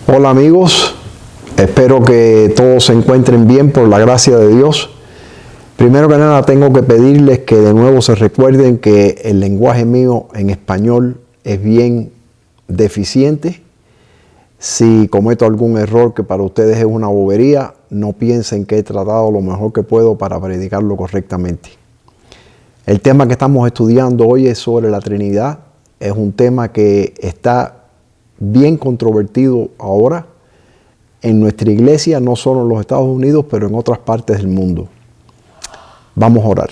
Hola amigos, espero que todos se encuentren bien por la gracia de Dios. Primero que nada tengo que pedirles que de nuevo se recuerden que el lenguaje mío en español es bien deficiente. Si cometo algún error que para ustedes es una bobería, no piensen que he tratado lo mejor que puedo para predicarlo correctamente. El tema que estamos estudiando hoy es sobre la Trinidad. Es un tema que está bien controvertido ahora en nuestra iglesia, no solo en los Estados Unidos, pero en otras partes del mundo. Vamos a orar.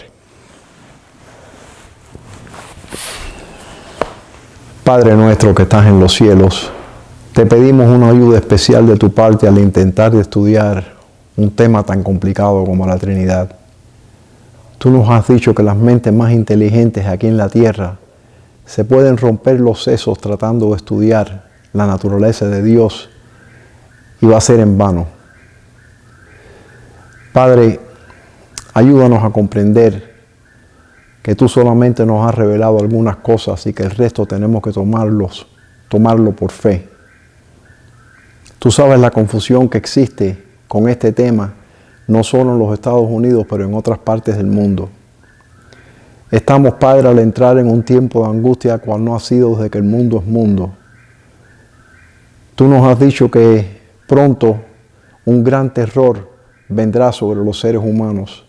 Padre nuestro que estás en los cielos, te pedimos una ayuda especial de tu parte al intentar estudiar un tema tan complicado como la Trinidad. Tú nos has dicho que las mentes más inteligentes aquí en la tierra se pueden romper los sesos tratando de estudiar la naturaleza de Dios y va a ser en vano. Padre, ayúdanos a comprender que tú solamente nos has revelado algunas cosas y que el resto tenemos que tomarlo por fe. Tú sabes la confusión que existe con este tema, no solo en los Estados Unidos, pero en otras partes del mundo. Estamos, Padre, al entrar en un tiempo de angustia cual no ha sido desde que el mundo es mundo. Tú nos has dicho que pronto un gran terror vendrá sobre los seres humanos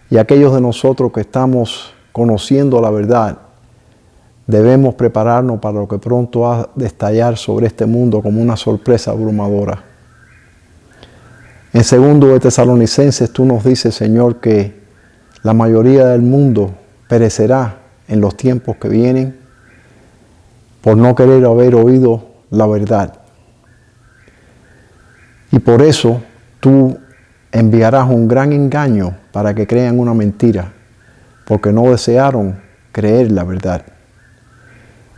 y aquellos de nosotros que estamos conociendo la verdad debemos prepararnos para lo que pronto ha de estallar sobre este mundo como una sorpresa abrumadora. En 2 de Tesalonicenses tú nos dices, Señor, que la mayoría del mundo perecerá en los tiempos que vienen por no querer haber oído la verdad. Y por eso tú enviarás un gran engaño para que crean una mentira, porque no desearon creer la verdad.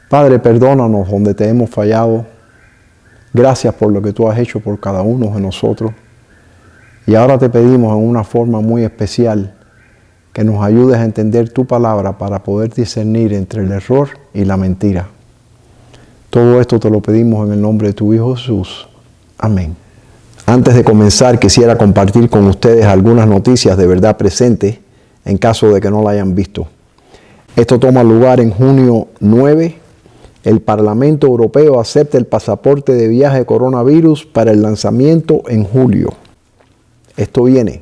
Padre, perdónanos donde te hemos fallado. Gracias por lo que tú has hecho por cada uno de nosotros. Y ahora te pedimos en una forma muy especial que nos ayudes a entender tu palabra para poder discernir entre el error y la mentira. Todo esto te lo pedimos en el nombre de tu Hijo Jesús. Amén. Antes de comenzar, quisiera compartir con ustedes algunas noticias de verdad presente en caso de que no la hayan visto. Esto toma lugar en junio 9. El Parlamento Europeo acepta el pasaporte de viaje coronavirus para el lanzamiento en julio. Esto viene.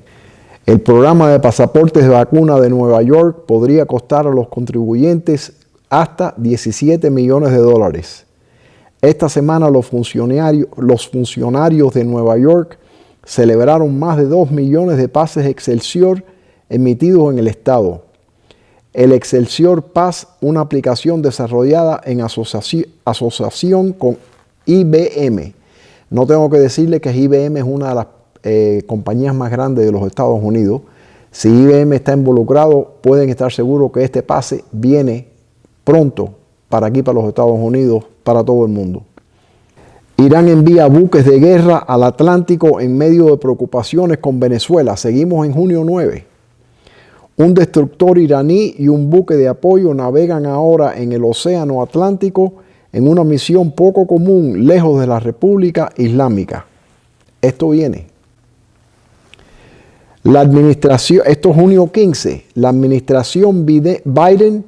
El programa de pasaportes de vacuna de Nueva York podría costar a los contribuyentes hasta $17 millones. Esta semana los funcionarios de Nueva York celebraron más de 2 millones de pases Excelsior emitidos en el estado. El Excelsior Pass, una aplicación desarrollada en asociación con IBM. No tengo que decirle que IBM es una de las compañías más grandes de los Estados Unidos. Si IBM está involucrado, pueden estar seguros que este pase viene pronto para aquí, para los Estados Unidos, para todo el mundo. Irán envía buques de guerra al Atlántico en medio de preocupaciones con Venezuela. Seguimos en junio 9. Un destructor iraní y un buque de apoyo navegan ahora en el Océano Atlántico en una misión poco común, lejos de la República Islámica. Esto viene. Esto es junio 15. La administración Biden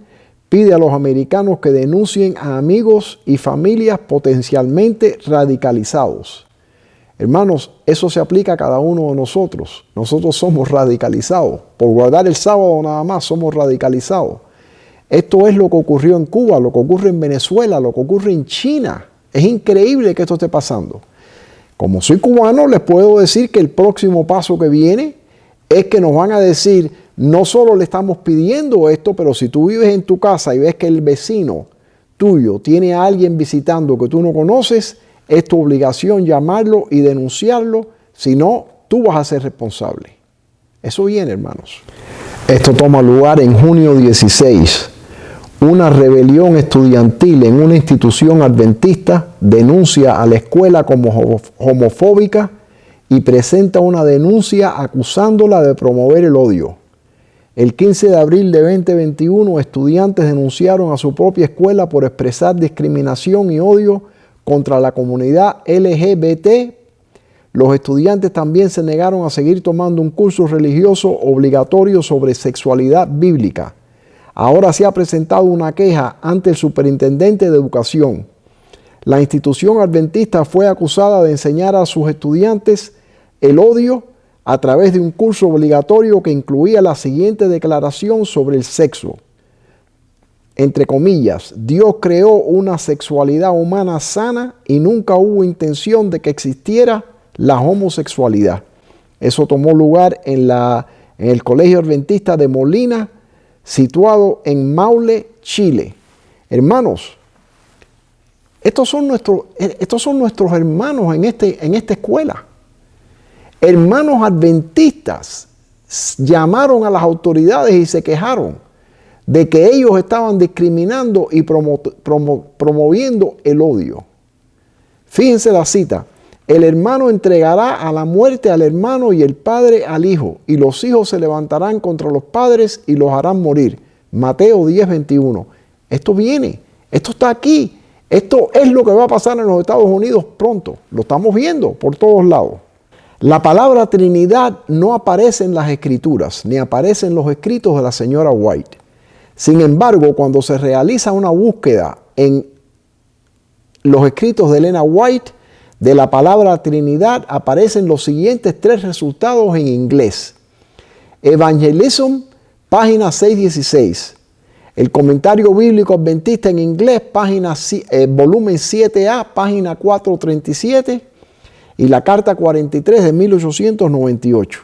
pide a los americanos que denuncien a amigos y familias potencialmente radicalizados. Hermanos, eso se aplica a cada uno de nosotros. Nosotros somos radicalizados. Por guardar el sábado nada más somos radicalizados. Esto es lo que ocurrió en Cuba, lo que ocurre en Venezuela, lo que ocurre en China. Es increíble que esto esté pasando. Como soy cubano, les puedo decir que el próximo paso que viene es que nos van a decir, no solo le estamos pidiendo esto, pero si tú vives en tu casa y ves que el vecino tuyo tiene a alguien visitando que tú no conoces, es tu obligación llamarlo y denunciarlo, si no, tú vas a ser responsable. Eso viene, hermanos. Esto toma lugar en junio 16. Una rebelión estudiantil en una institución adventista denuncia a la escuela como homofóbica y presenta una denuncia acusándola de promover el odio. El 15 de abril de 2021, estudiantes denunciaron a su propia escuela por expresar discriminación y odio contra la comunidad LGBT. Los estudiantes también se negaron a seguir tomando un curso religioso obligatorio sobre sexualidad bíblica. Ahora se ha presentado una queja ante el superintendente de educación. La institución adventista fue acusada de enseñar a sus estudiantes el odio a través de un curso obligatorio que incluía la siguiente declaración sobre el sexo. Entre comillas, Dios creó una sexualidad humana sana y nunca hubo intención de que existiera la homosexualidad. Eso tomó lugar en el Colegio Adventista de Molina, situado en Maule, Chile. Hermanos, estos son nuestros hermanos en esta escuela. Hermanos adventistas llamaron a las autoridades y se quejaron de que ellos estaban discriminando y promoviendo el odio. Fíjense la cita. El hermano entregará a la muerte al hermano y el padre al hijo, y los hijos se levantarán contra los padres y los harán morir. Mateo 10:21. Esto viene, esto está aquí. Esto es lo que va a pasar en los Estados Unidos pronto. Lo estamos viendo por todos lados. La palabra Trinidad no aparece en las Escrituras, ni aparece en los escritos de la señora White. Sin embargo, cuando se realiza una búsqueda en los escritos de Elena White, de la palabra Trinidad aparecen los siguientes 3 resultados en inglés. Evangelism, página 616. El comentario bíblico adventista en inglés, volumen 7A, página 437. Y la carta 43 de 1898.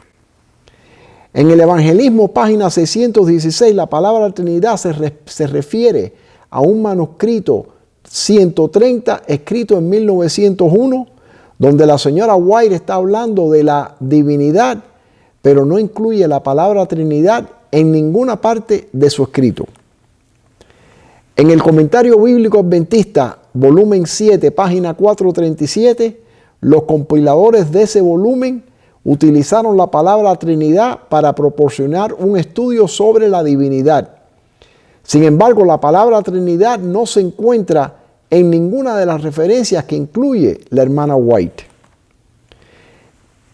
En el Evangelismo, página 616, la palabra Trinidad se refiere a un manuscrito 130 escrito en 1901, donde la señora White está hablando de la divinidad, pero no incluye la palabra Trinidad en ninguna parte de su escrito. En el comentario bíblico adventista, volumen 7, página 437, los compiladores de ese volumen utilizaron la palabra Trinidad para proporcionar un estudio sobre la divinidad. Sin embargo, la palabra Trinidad no se encuentra en ninguna de las referencias que incluye la hermana White.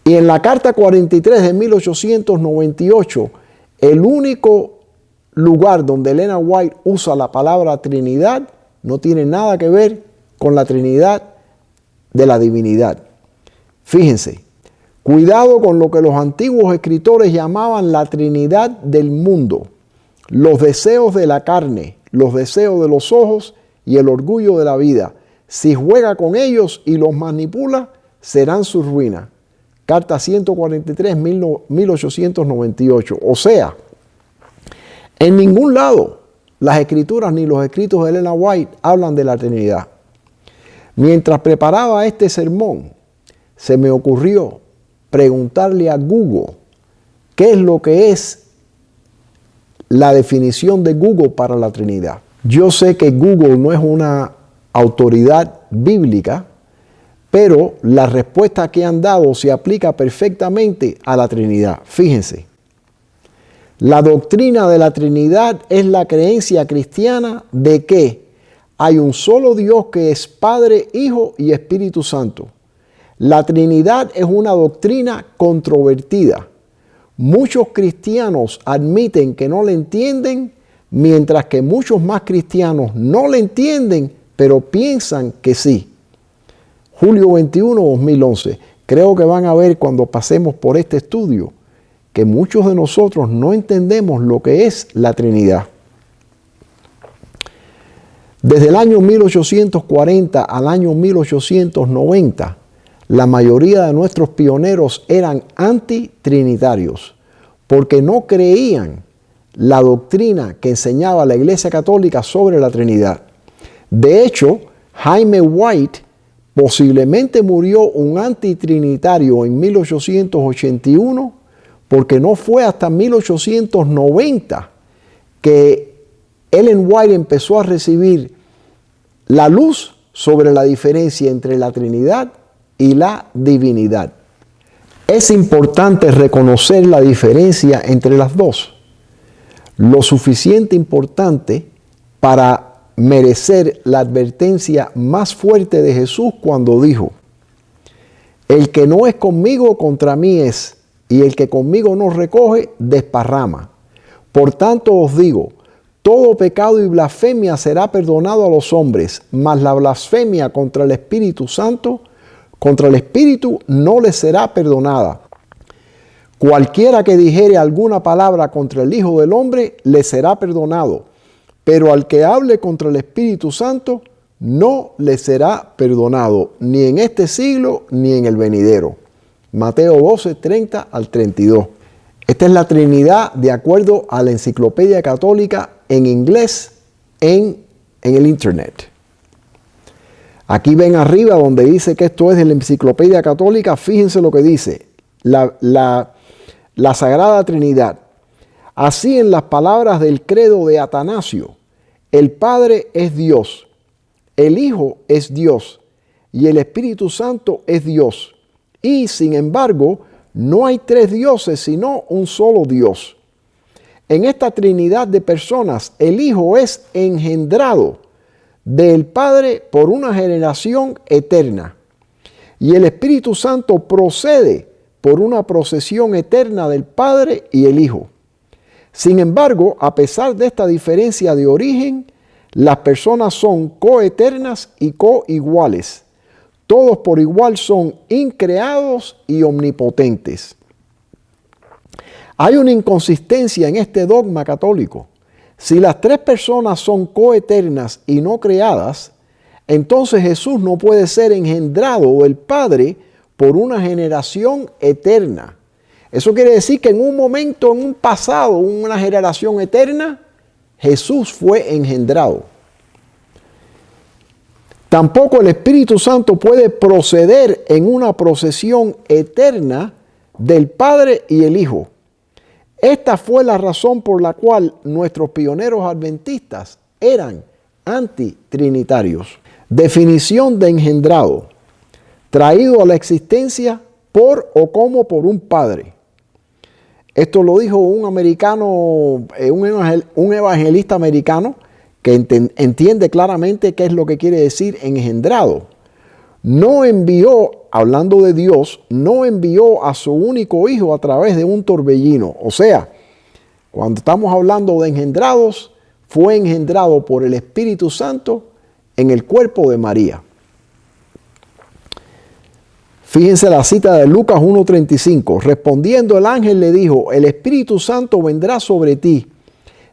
Y en la carta 43 de 1898, el único lugar donde Elena White usa la palabra Trinidad no tiene nada que ver con la Trinidad de la divinidad. Fíjense, cuidado con lo que los antiguos escritores llamaban la Trinidad del mundo, los deseos de la carne, los deseos de los ojos y el orgullo de la vida. Si juega con ellos y los manipula, serán su ruina. Carta 143, 1898. O sea, en ningún lado las escrituras ni los escritos de Elena White hablan de la Trinidad. Mientras preparaba este sermón, se me ocurrió preguntarle a Google qué es lo que es la definición de Google para la Trinidad. Yo sé que Google no es una autoridad bíblica, pero la respuesta que han dado se aplica perfectamente a la Trinidad. Fíjense, la doctrina de la Trinidad es la creencia cristiana de que hay un solo Dios que es Padre, Hijo y Espíritu Santo. La Trinidad es una doctrina controvertida. Muchos cristianos admiten que no la entienden, mientras que muchos más cristianos no la entienden, pero piensan que sí. Julio 21, 2011. Creo que van a ver cuando pasemos por este estudio que muchos de nosotros no entendemos lo que es la Trinidad. Desde el año 1840 al año 1890, la mayoría de nuestros pioneros eran antitrinitarios porque no creían la doctrina que enseñaba la Iglesia Católica sobre la Trinidad. De hecho, Jaime White posiblemente murió un antitrinitario en 1881 porque no fue hasta 1890 que Ellen White empezó a recibir la luz sobre la diferencia entre la Trinidad y la divinidad. Es importante reconocer la diferencia entre las dos, lo suficiente importante para merecer la advertencia más fuerte de Jesús cuando dijo: el que no es conmigo contra mí es, y el que conmigo no recoge desparrama. Por tanto os digo, todo pecado y blasfemia será perdonado a los hombres, mas la blasfemia contra el Espíritu Santo, contra el Espíritu, no le será perdonada. Cualquiera que dijere alguna palabra contra el Hijo del Hombre, le será perdonado, pero al que hable contra el Espíritu Santo, no le será perdonado, ni en este siglo, ni en el venidero. Mateo 12, 30 al 32. Esta es la Trinidad de acuerdo a la Enciclopedia Católica en inglés en el Internet. Aquí ven arriba donde dice que esto es de la Enciclopedia Católica. Fíjense lo que dice. La Sagrada Trinidad. Así en las palabras del credo de Atanasio, el Padre es Dios, el Hijo es Dios y el Espíritu Santo es Dios. Y sin embargo, no hay tres dioses, sino un solo Dios. En esta Trinidad de personas, el Hijo es engendrado del Padre por una generación eterna. Y el Espíritu Santo procede por una procesión eterna del Padre y el Hijo. Sin embargo, a pesar de esta diferencia de origen, las personas son coeternas y coiguales. Todos por igual son increados y omnipotentes. Hay una inconsistencia en este dogma católico. Si las tres personas son coeternas y no creadas, entonces Jesús no puede ser engendrado del Padre por una generación eterna. Eso quiere decir que en un momento, en un pasado, una generación eterna, Jesús fue engendrado. Tampoco el Espíritu Santo puede proceder en una procesión eterna del Padre y el Hijo. Esta fue la razón por la cual nuestros pioneros adventistas eran antitrinitarios. Definición de engendrado: traído a la existencia por o como por un padre. Esto lo dijo un americano, un evangelista americano que entiende claramente qué es lo que quiere decir engendrado. No envió, hablando de Dios, no envió a su único hijo a través de un torbellino. O sea, cuando estamos hablando de engendrados, fue engendrado por el Espíritu Santo en el cuerpo de María. Fíjense la cita de Lucas 1:35. Respondiendo el ángel le dijo: el Espíritu Santo vendrá sobre ti,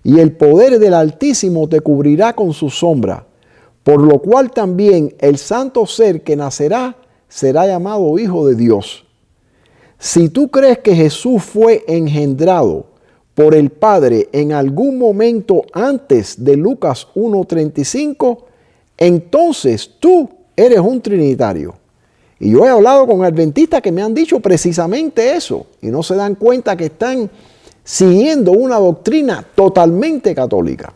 y el poder del Altísimo te cubrirá con su sombra, por lo cual también el santo ser que nacerá será llamado Hijo de Dios. Si tú crees que Jesús fue engendrado por el Padre en algún momento antes de Lucas 1:35, entonces tú eres un trinitario. Y yo he hablado con adventistas que me han dicho precisamente eso, y no se dan cuenta que están siguiendo una doctrina totalmente católica.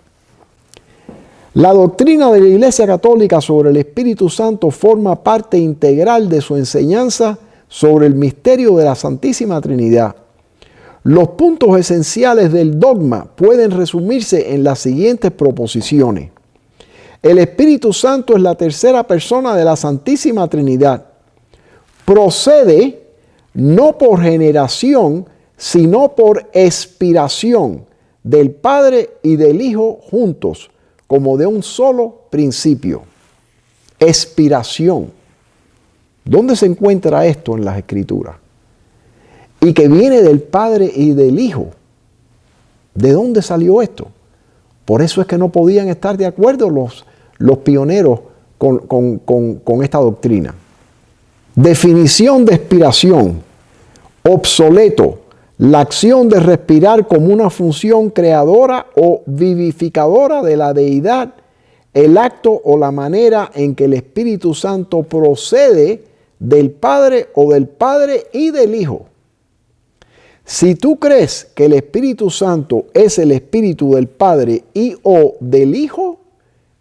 La doctrina de la Iglesia Católica sobre el Espíritu Santo forma parte integral de su enseñanza sobre el misterio de la Santísima Trinidad. Los puntos esenciales del dogma pueden resumirse en las siguientes proposiciones. El Espíritu Santo es la tercera persona de la Santísima Trinidad. Procede no por generación, sino por expiración del Padre y del Hijo juntos, como de un solo principio. Expiración. ¿Dónde se encuentra esto en las Escrituras? Y que viene del Padre y del Hijo. ¿De dónde salió esto? Por eso es que no podían estar de acuerdo los pioneros con esta doctrina. Definición de expiración. Obsoleto. La acción de respirar como una función creadora o vivificadora de la deidad, el acto o la manera en que el Espíritu Santo procede del Padre o del Padre y del Hijo. Si tú crees que el Espíritu Santo es el Espíritu del Padre y o del Hijo,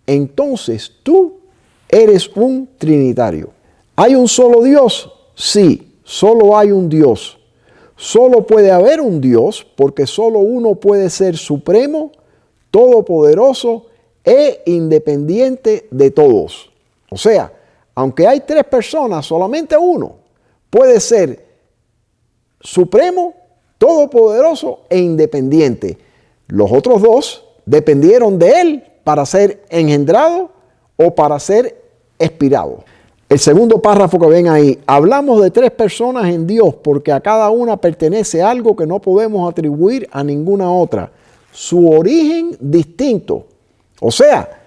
entonces tú eres un trinitario. ¿Hay un solo Dios? Sí, solo hay un Dios. Solo puede haber un Dios porque solo uno puede ser supremo, todopoderoso e independiente de todos. O sea, aunque hay 3 personas, solamente uno puede ser supremo, todopoderoso e independiente. Los otros 2 dependieron de él para ser engendrado o para ser expirado. El segundo párrafo que ven ahí, hablamos de 3 personas en Dios porque a cada una pertenece algo que no podemos atribuir a ninguna otra. Su origen distinto. O sea,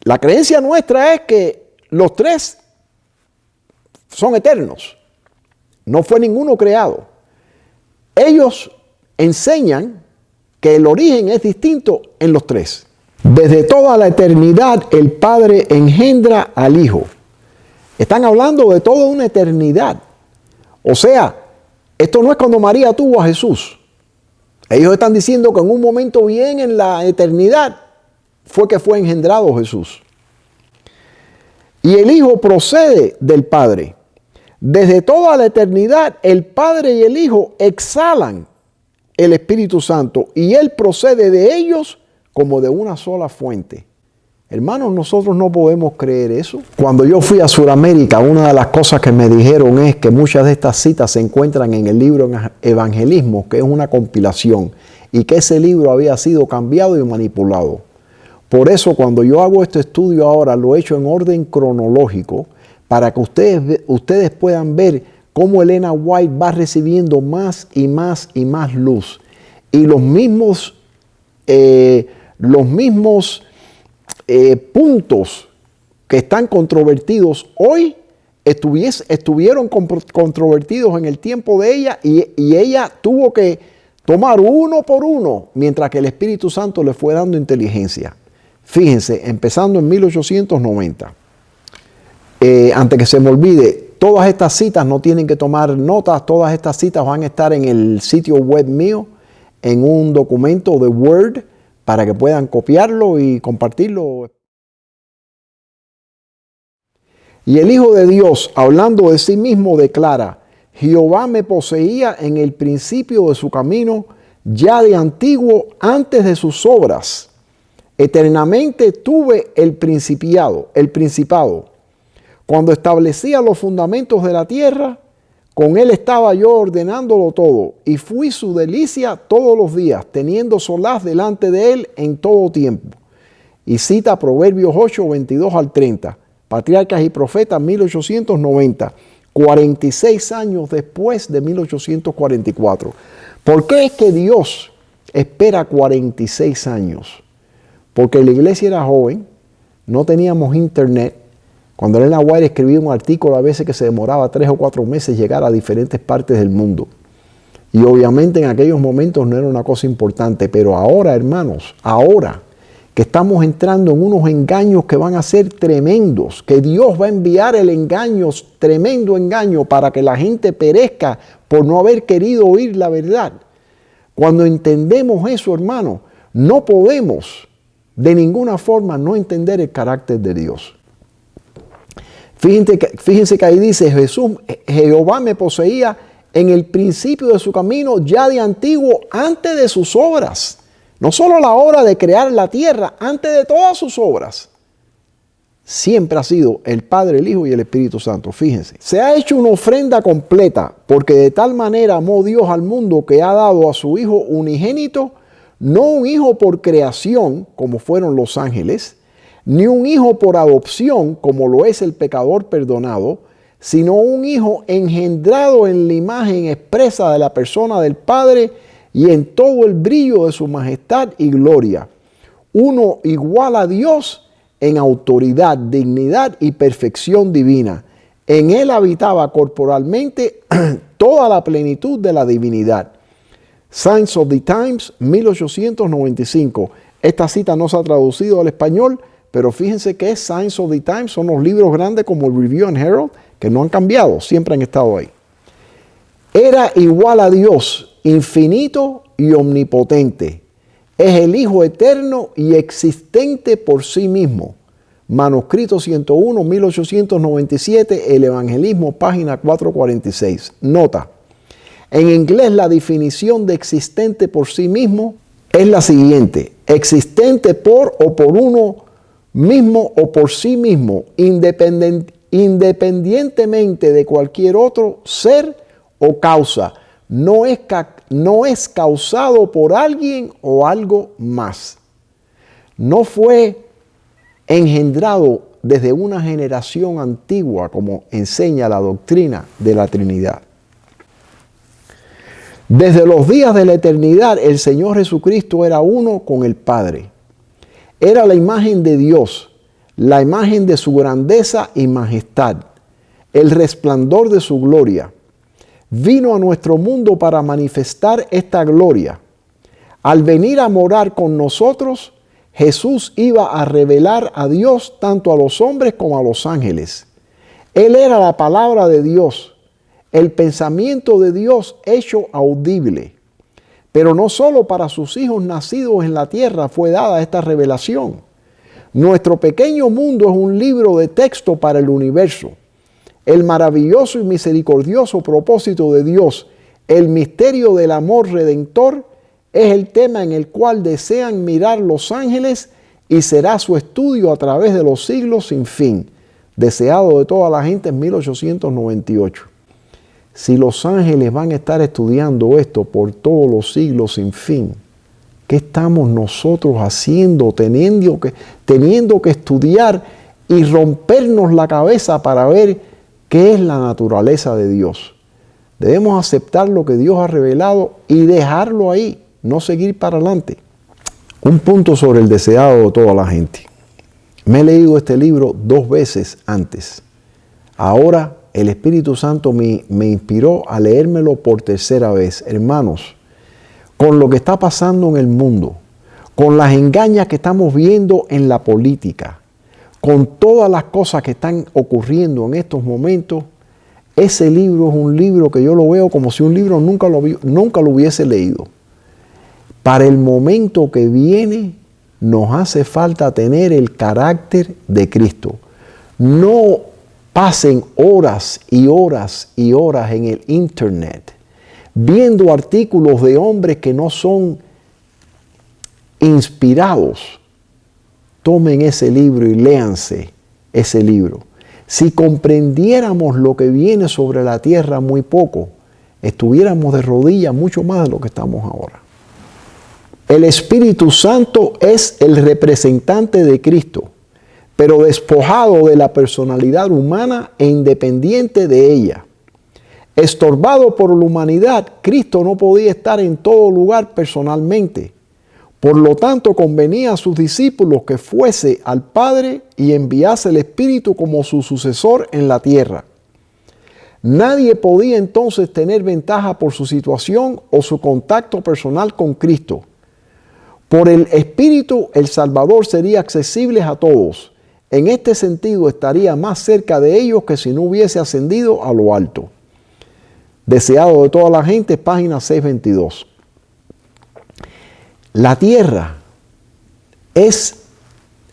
la creencia nuestra es que los 3 son eternos. No fue ninguno creado. Ellos enseñan que el origen es distinto en los 3. Desde toda la eternidad el Padre engendra al Hijo. Están hablando de toda una eternidad. O sea, esto no es cuando María tuvo a Jesús. Ellos están diciendo que en un momento bien en la eternidad fue que fue engendrado Jesús. Y el Hijo procede del Padre. Desde toda la eternidad el Padre y el Hijo exhalan el Espíritu Santo y Él procede de ellos como de una sola fuente. Hermanos, nosotros no podemos creer eso. Cuando yo fui a Sudamérica, una de las cosas que me dijeron es que muchas de estas citas se encuentran en el libro Evangelismo, que es una compilación, y que ese libro había sido cambiado y manipulado. Por eso, cuando yo hago este estudio ahora, lo he hecho en orden cronológico, para que ustedes puedan ver cómo Elena White va recibiendo más y más y más luz. Y los mismos puntos que están controvertidos hoy estuvieron controvertidos en el tiempo de ella y ella tuvo que tomar uno por uno mientras que el Espíritu Santo le fue dando inteligencia. Fíjense, empezando en 1890. Antes que se me olvide, todas estas citas no tienen que tomar notas, todas estas citas van a estar en el sitio web mío, en un documento de Word, para que puedan copiarlo y compartirlo. Y el Hijo de Dios, hablando de sí mismo, declara: Jehová me poseía en el principio de su camino, ya de antiguo, antes de sus obras. Eternamente tuve el principado. Cuando establecía los fundamentos de la tierra, con él estaba yo ordenándolo todo, y fui su delicia todos los días, teniendo solaz delante de él en todo tiempo. Y cita Proverbios 8, 22 al 30, Patriarcas y Profetas, 1890, 46 años después de 1844. ¿Por qué es que Dios espera 46 años? Porque la iglesia era joven, no teníamos internet. Cuando Elena White escribía un artículo, a veces que se demoraba 3 o 4 meses llegar a diferentes partes del mundo. Y obviamente en aquellos momentos no era una cosa importante, pero ahora, hermanos, ahora que estamos entrando en unos engaños que van a ser tremendos, que Dios va a enviar el engaño, tremendo engaño, para que la gente perezca por no haber querido oír la verdad. Cuando entendemos eso, hermanos, no podemos de ninguna forma no entender el carácter de Dios. Fíjense que ahí dice: Jehová me poseía en el principio de su camino, ya de antiguo, antes de sus obras. No solo la obra de crear la tierra, antes de todas sus obras. Siempre ha sido el Padre, el Hijo y el Espíritu Santo. Fíjense. Se ha hecho una ofrenda completa, porque de tal manera amó Dios al mundo que ha dado a su Hijo unigénito, no un hijo por creación, como fueron los ángeles, ni un hijo por adopción, como lo es el pecador perdonado, sino un hijo engendrado en la imagen expresa de la persona del Padre y en todo el brillo de su majestad y gloria. Uno igual a Dios en autoridad, dignidad y perfección divina. En él habitaba corporalmente toda la plenitud de la divinidad. Signs of the Times, 1895. Esta cita no se ha traducido al español, pero fíjense que es Signs of the Times. Son los libros grandes como el Review and Herald, que no han cambiado, siempre han estado ahí. Era igual a Dios, infinito y omnipotente. Es el Hijo eterno y existente por sí mismo. Manuscrito 101, 1897, el Evangelismo, página 446. Nota: en inglés la definición de existente por sí mismo es la siguiente: existente por o por uno mismo o por sí mismo, independientemente de cualquier otro ser o causa. No es causado por alguien o algo más. No fue engendrado desde una generación antigua, como enseña la doctrina de la Trinidad. Desde los días de la eternidad, el Señor Jesucristo era uno con el Padre. Era la imagen de Dios, la imagen de su grandeza y majestad, el resplandor de su gloria. Vino a nuestro mundo para manifestar esta gloria. Al venir a morar con nosotros, Jesús iba a revelar a Dios tanto a los hombres como a los ángeles. Él era la palabra de Dios, el pensamiento de Dios hecho audible. Pero no solo para sus hijos nacidos en la tierra fue dada esta revelación. Nuestro pequeño mundo es un libro de texto para el universo. El maravilloso y misericordioso propósito de Dios, el misterio del amor redentor, es el tema en el cual desean mirar los ángeles y será su estudio a través de los siglos sin fin, deseado de toda la gente en 1898. Si los ángeles van a estar estudiando esto por todos los siglos sin fin, ¿qué estamos nosotros haciendo, teniendo que estudiar y rompernos la cabeza para ver qué es la naturaleza de Dios? Debemos aceptar lo que Dios ha revelado y dejarlo ahí, no seguir para adelante. Un punto sobre el deseado de toda la gente. Me he leído este libro 2 veces antes. Ahora el Espíritu Santo me inspiró a leérmelo por 3ª vez. Hermanos, con lo que está pasando en el mundo, con las engañas que estamos viendo en la política, con todas las cosas que están ocurriendo en estos momentos, ese libro es un libro que yo lo veo como si un libro nunca lo hubiese leído. Para el momento que viene, nos hace falta tener el carácter de Cristo. No pasen horas y horas y horas en el internet viendo artículos de hombres que no son inspirados. Tomen ese libro y léanse ese libro. Si comprendiéramos lo que viene sobre la tierra muy poco, estuviéramos de rodillas mucho más de lo que estamos ahora. El Espíritu Santo es el representante de Cristo, pero despojado de la personalidad humana e independiente de ella. Estorbado por la humanidad, Cristo no podía estar en todo lugar personalmente. Por lo tanto, convenía a sus discípulos que fuese al Padre y enviase el Espíritu como su sucesor en la tierra. Nadie podía entonces tener ventaja por su situación o su contacto personal con Cristo. Por el Espíritu, el Salvador sería accesible a todos. En este sentido, estaría más cerca de ellos que si no hubiese ascendido a lo alto. Deseado de toda la gente, página 622. La tierra es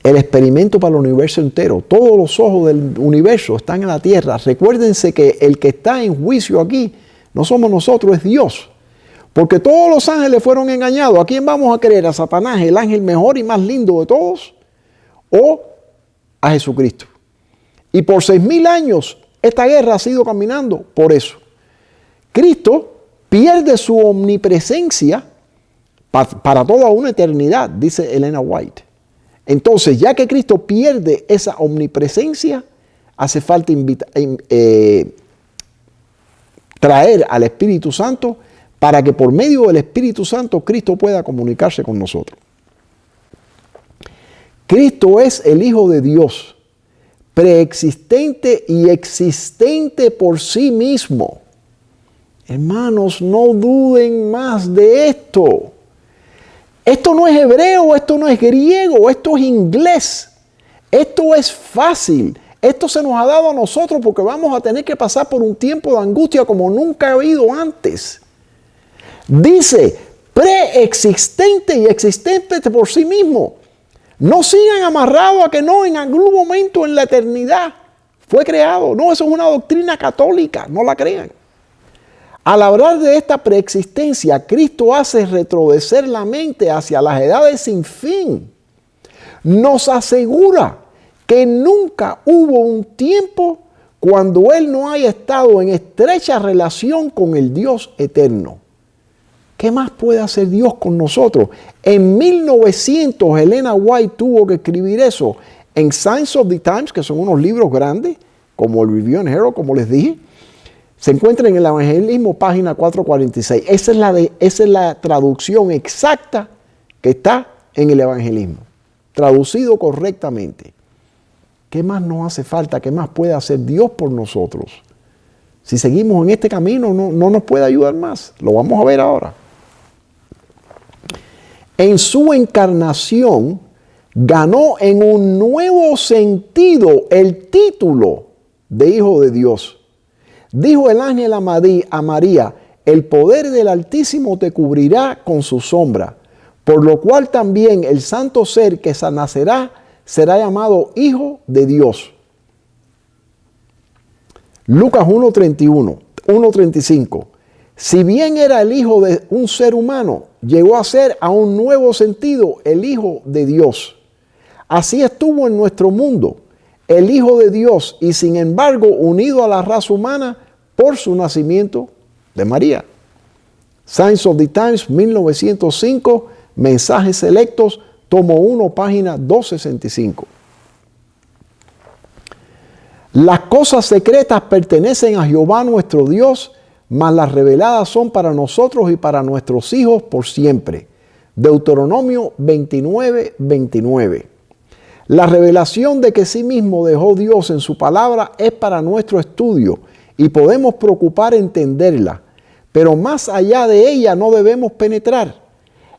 el experimento para el universo entero. Todos los ojos del universo están en la tierra. Recuérdense que el que está en juicio aquí no somos nosotros, es Dios. Porque todos los ángeles fueron engañados. ¿A quién vamos a creer? ¿A Satanás, el ángel mejor y más lindo de todos? ¿O a Jesucristo? Y por 6,000 años esta guerra ha sido caminando por eso. Cristo pierde su omnipresencia para toda una eternidad, dice Elena White. Entonces, ya que Cristo pierde esa omnipresencia, hace falta traer al Espíritu Santo para que por medio del Espíritu Santo Cristo pueda comunicarse con nosotros. Cristo es el Hijo de Dios, preexistente y existente por sí mismo. Hermanos, no duden más de esto. Esto no es hebreo, esto no es griego, esto es inglés. Esto es fácil. Esto se nos ha dado a nosotros porque vamos a tener que pasar por un tiempo de angustia como nunca ha habido antes. Dice, preexistente y existente por sí mismo. No sigan amarrados a que no en algún momento en la eternidad fue creado. No, eso es una doctrina católica, no la crean. Al hablar de esta preexistencia, Cristo hace retroceder la mente hacia las edades sin fin. Nos asegura que nunca hubo un tiempo cuando Él no haya estado en estrecha relación con el Dios eterno. ¿Qué más puede hacer Dios con nosotros? En 1900, Elena White tuvo que escribir eso en Signs of the Times, que son unos libros grandes, como el Review and Herald, como les dije. Se encuentra en el Evangelismo, página 446. Esa es la traducción exacta que está en el Evangelismo, traducido correctamente. ¿Qué más nos hace falta? ¿Qué más puede hacer Dios por nosotros? Si seguimos en este camino, no nos puede ayudar más. Lo vamos a ver ahora. En su encarnación, ganó en un nuevo sentido el título de Hijo de Dios. Dijo el ángel a María, el poder del Altísimo te cubrirá con su sombra, por lo cual también el santo ser que nacerá será llamado Hijo de Dios. Lucas 1:35. Si bien era el hijo de un ser humano, llegó a ser a un nuevo sentido el Hijo de Dios. Así estuvo en nuestro mundo, el Hijo de Dios, y sin embargo unido a la raza humana por su nacimiento de María. Signs of the Times, 1905, Mensajes Selectos, tomo 1, página 265. Las cosas secretas pertenecen a Jehová nuestro Dios, mas las reveladas son para nosotros y para nuestros hijos por siempre. Deuteronomio 29:29. La revelación de que sí mismo dejó Dios en su palabra es para nuestro estudio y podemos preocupar entenderla, pero más allá de ella no debemos penetrar.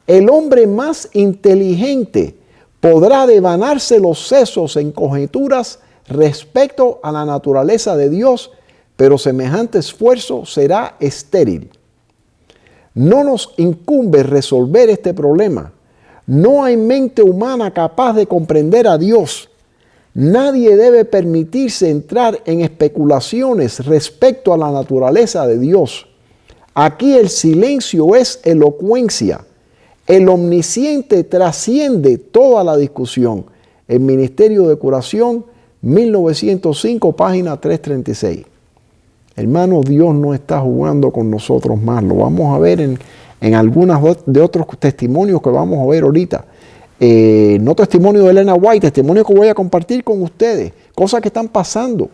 El hombre más inteligente podrá devanarse los sesos en conjeturas respecto a la naturaleza de Dios, pero semejante esfuerzo será estéril. No nos incumbe resolver este problema. No hay mente humana capaz de comprender a Dios. Nadie debe permitirse entrar en especulaciones respecto a la naturaleza de Dios. Aquí el silencio es elocuencia. El omnisciente trasciende toda la discusión. El Ministerio de Curación, 1905, página 336. Hermano, Dios no está jugando con nosotros más. Lo vamos a ver en algunos de otros testimonios que vamos a ver ahorita. No testimonio de Elena White, testimonio que voy a compartir con ustedes. Cosas que están pasando.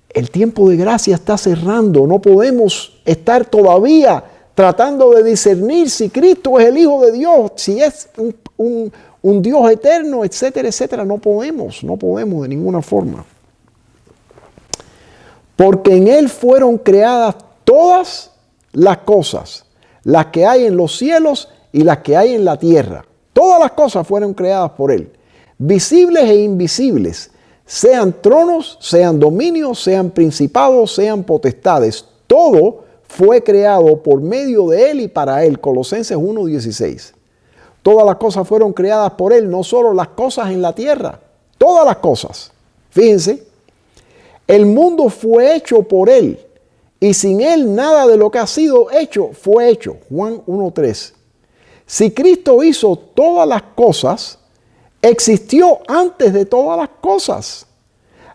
El tiempo de gracia está cerrando. No podemos estar todavía tratando de discernir si Cristo es el Hijo de Dios, si es un Dios eterno, etcétera, etcétera. No podemos de ninguna forma. Porque en Él fueron creadas todas las cosas, las que hay en los cielos y las que hay en la tierra. Todas las cosas fueron creadas por Él, visibles e invisibles, sean tronos, sean dominios, sean principados, sean potestades. Todo fue creado por medio de Él y para Él. Colosenses 1:16. Todas las cosas fueron creadas por Él, no solo las cosas en la tierra, todas las cosas. Fíjense. El mundo fue hecho por Él, y sin Él nada de lo que ha sido hecho fue hecho. Juan 1:3. Si Cristo hizo todas las cosas, existió antes de todas las cosas.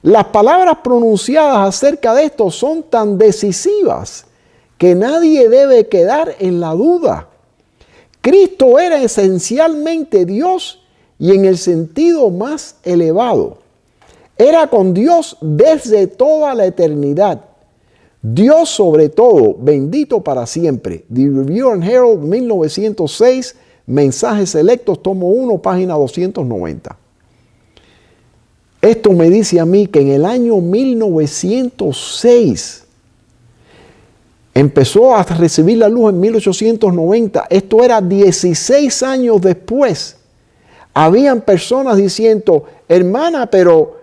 Las palabras pronunciadas acerca de esto son tan decisivas que nadie debe quedar en la duda. Cristo era esencialmente Dios y en el sentido más elevado. Era con Dios desde toda la eternidad. Dios sobre todo, bendito para siempre. The Review and Herald, 1906, Mensajes Selectos, tomo 1, página 290. Esto me dice a mí que en el año 1906 empezó a recibir la luz en 1890. Esto era 16 años después. Habían personas diciendo, hermana, pero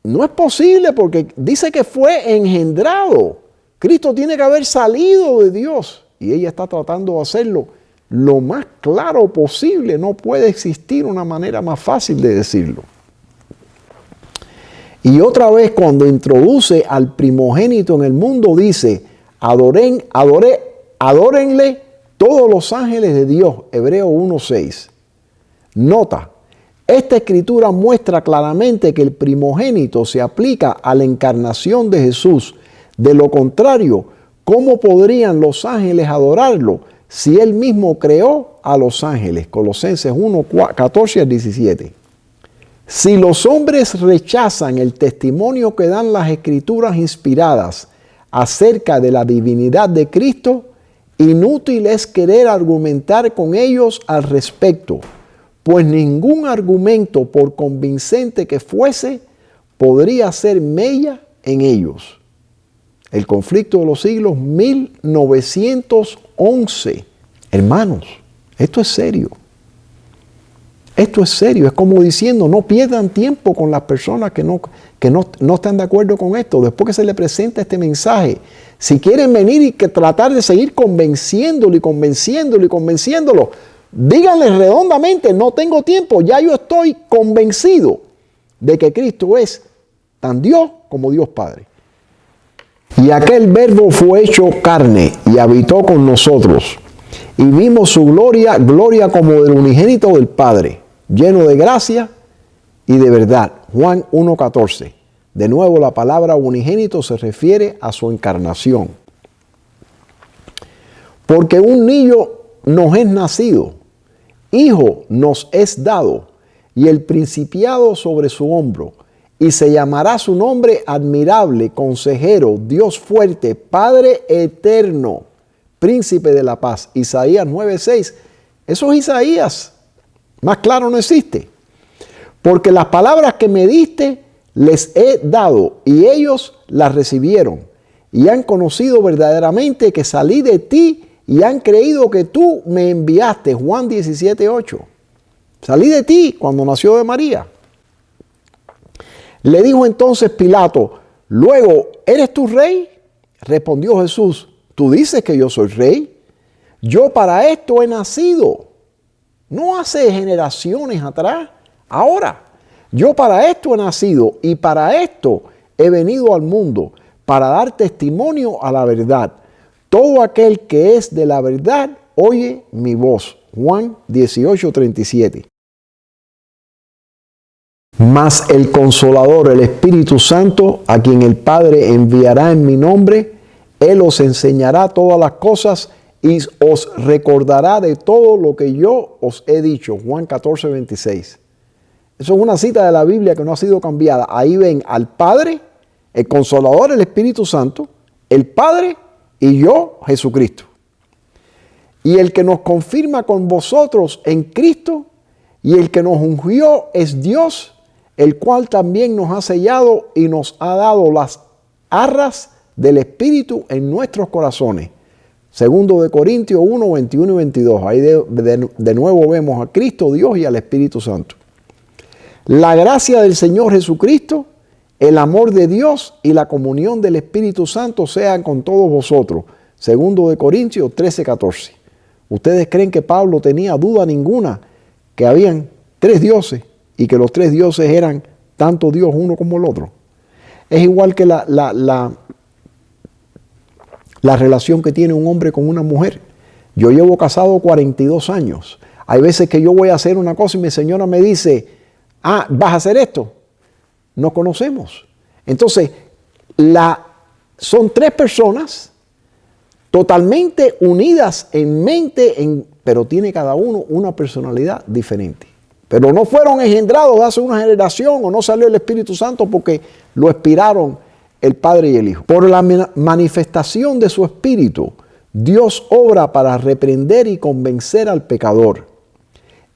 no es posible porque dice que fue engendrado. Cristo tiene que haber salido de Dios. Y ella está tratando de hacerlo lo más claro posible. No puede existir una manera más fácil de decirlo. Y otra vez cuando introduce al primogénito en el mundo dice, adórenle todos los ángeles de Dios, Hebreos 1:6. Nota, esta escritura muestra claramente que el primogénito se aplica a la encarnación de Jesús. De lo contrario, ¿cómo podrían los ángeles adorarlo si Él mismo creó a los ángeles? Colosenses 1:14-17. Si los hombres rechazan el testimonio que dan las escrituras inspiradas acerca de la divinidad de Cristo, inútil es querer argumentar con ellos al respecto, pues ningún argumento, por convincente que fuese, podría hacer mella en ellos. El conflicto de los siglos 1911. Hermanos, esto es serio. Esto es serio, es como diciendo, no pierdan tiempo con las personas que no están de acuerdo con esto. Después que se les presenta este mensaje, si quieren venir y tratar de seguir convenciéndolo, díganles redondamente, no tengo tiempo, ya yo estoy convencido de que Cristo es tan Dios como Dios Padre. Y aquel verbo fue hecho carne y habitó con nosotros. Y vimos su gloria, gloria como del unigénito del Padre, lleno de gracia y de verdad. Juan 1:14. De nuevo, la palabra unigénito se refiere a su encarnación. Porque un niño nos es nacido, hijo nos es dado, y el principiado sobre su hombro, y se llamará su nombre admirable, consejero, Dios fuerte, Padre eterno, príncipe de la paz. Isaías 9:6. Eso es Isaías. Más claro no existe. Porque las palabras que me diste les he dado y ellos las recibieron y han conocido verdaderamente que salí de ti y han creído que tú me enviaste. Juan 17:8. Salí de ti cuando nació de María. Le dijo entonces Pilato, luego, ¿eres tú rey? Respondió Jesús, tú dices que yo soy rey. Yo para esto he nacido. No hace generaciones atrás, ahora. Yo para esto he nacido y para esto he venido al mundo, para dar testimonio a la verdad. Todo aquel que es de la verdad, oye mi voz. Juan 18:37. Mas el Consolador, el Espíritu Santo, a quien el Padre enviará en mi nombre, Él os enseñará todas las cosas y os recordará de todo lo que yo os he dicho. Juan 14:26. Eso es una cita de la Biblia que no ha sido cambiada. Ahí ven al Padre, el Consolador, el Espíritu Santo, el Padre y yo, Jesucristo. Y el que nos confirma con vosotros en Cristo y el que nos ungió es Dios, el cual también nos ha sellado y nos ha dado las arras del Espíritu en nuestros corazones. Segundo de Corintios 1, 21 y 22. Ahí de nuevo vemos a Cristo, Dios y al Espíritu Santo. La gracia del Señor Jesucristo, el amor de Dios y la comunión del Espíritu Santo sean con todos vosotros. Segundo de Corintios 13, 14. ¿Ustedes creen que Pablo tenía duda ninguna que habían tres dioses y que los tres dioses eran tanto Dios uno como el otro? Es igual que la relación que tiene un hombre con una mujer. Yo llevo casado 42 años. Hay veces que yo voy a hacer una cosa y mi señora me dice, ¿vas a hacer esto? No conocemos. Entonces, son tres personas totalmente unidas en mente, pero tiene cada uno una personalidad diferente. Pero no fueron engendrados hace una generación o no salió el Espíritu Santo porque lo expiraron el Padre y el Hijo. Por la manifestación de su Espíritu, Dios obra para reprender y convencer al pecador.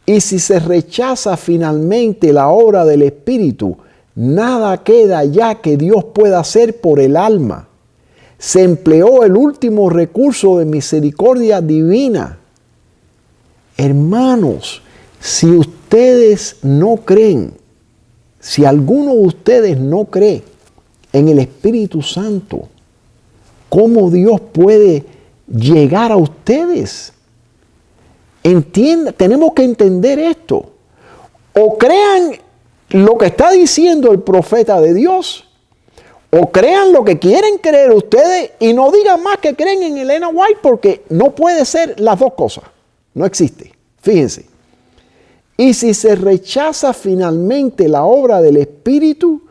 Y si se rechaza finalmente la obra del Espíritu, nada queda ya que Dios pueda hacer por el alma. Se empleó el último recurso de misericordia divina. Hermanos, si ustedes no creen, si alguno de ustedes no cree en el Espíritu Santo, ¿cómo Dios puede llegar a ustedes? Tenemos que entender esto. O crean lo que está diciendo el profeta de Dios, o crean lo que quieren creer ustedes y no digan más que creen en Elena White, porque no puede ser las dos cosas. No existe. Fíjense. Y si se rechaza finalmente la obra del Espíritu,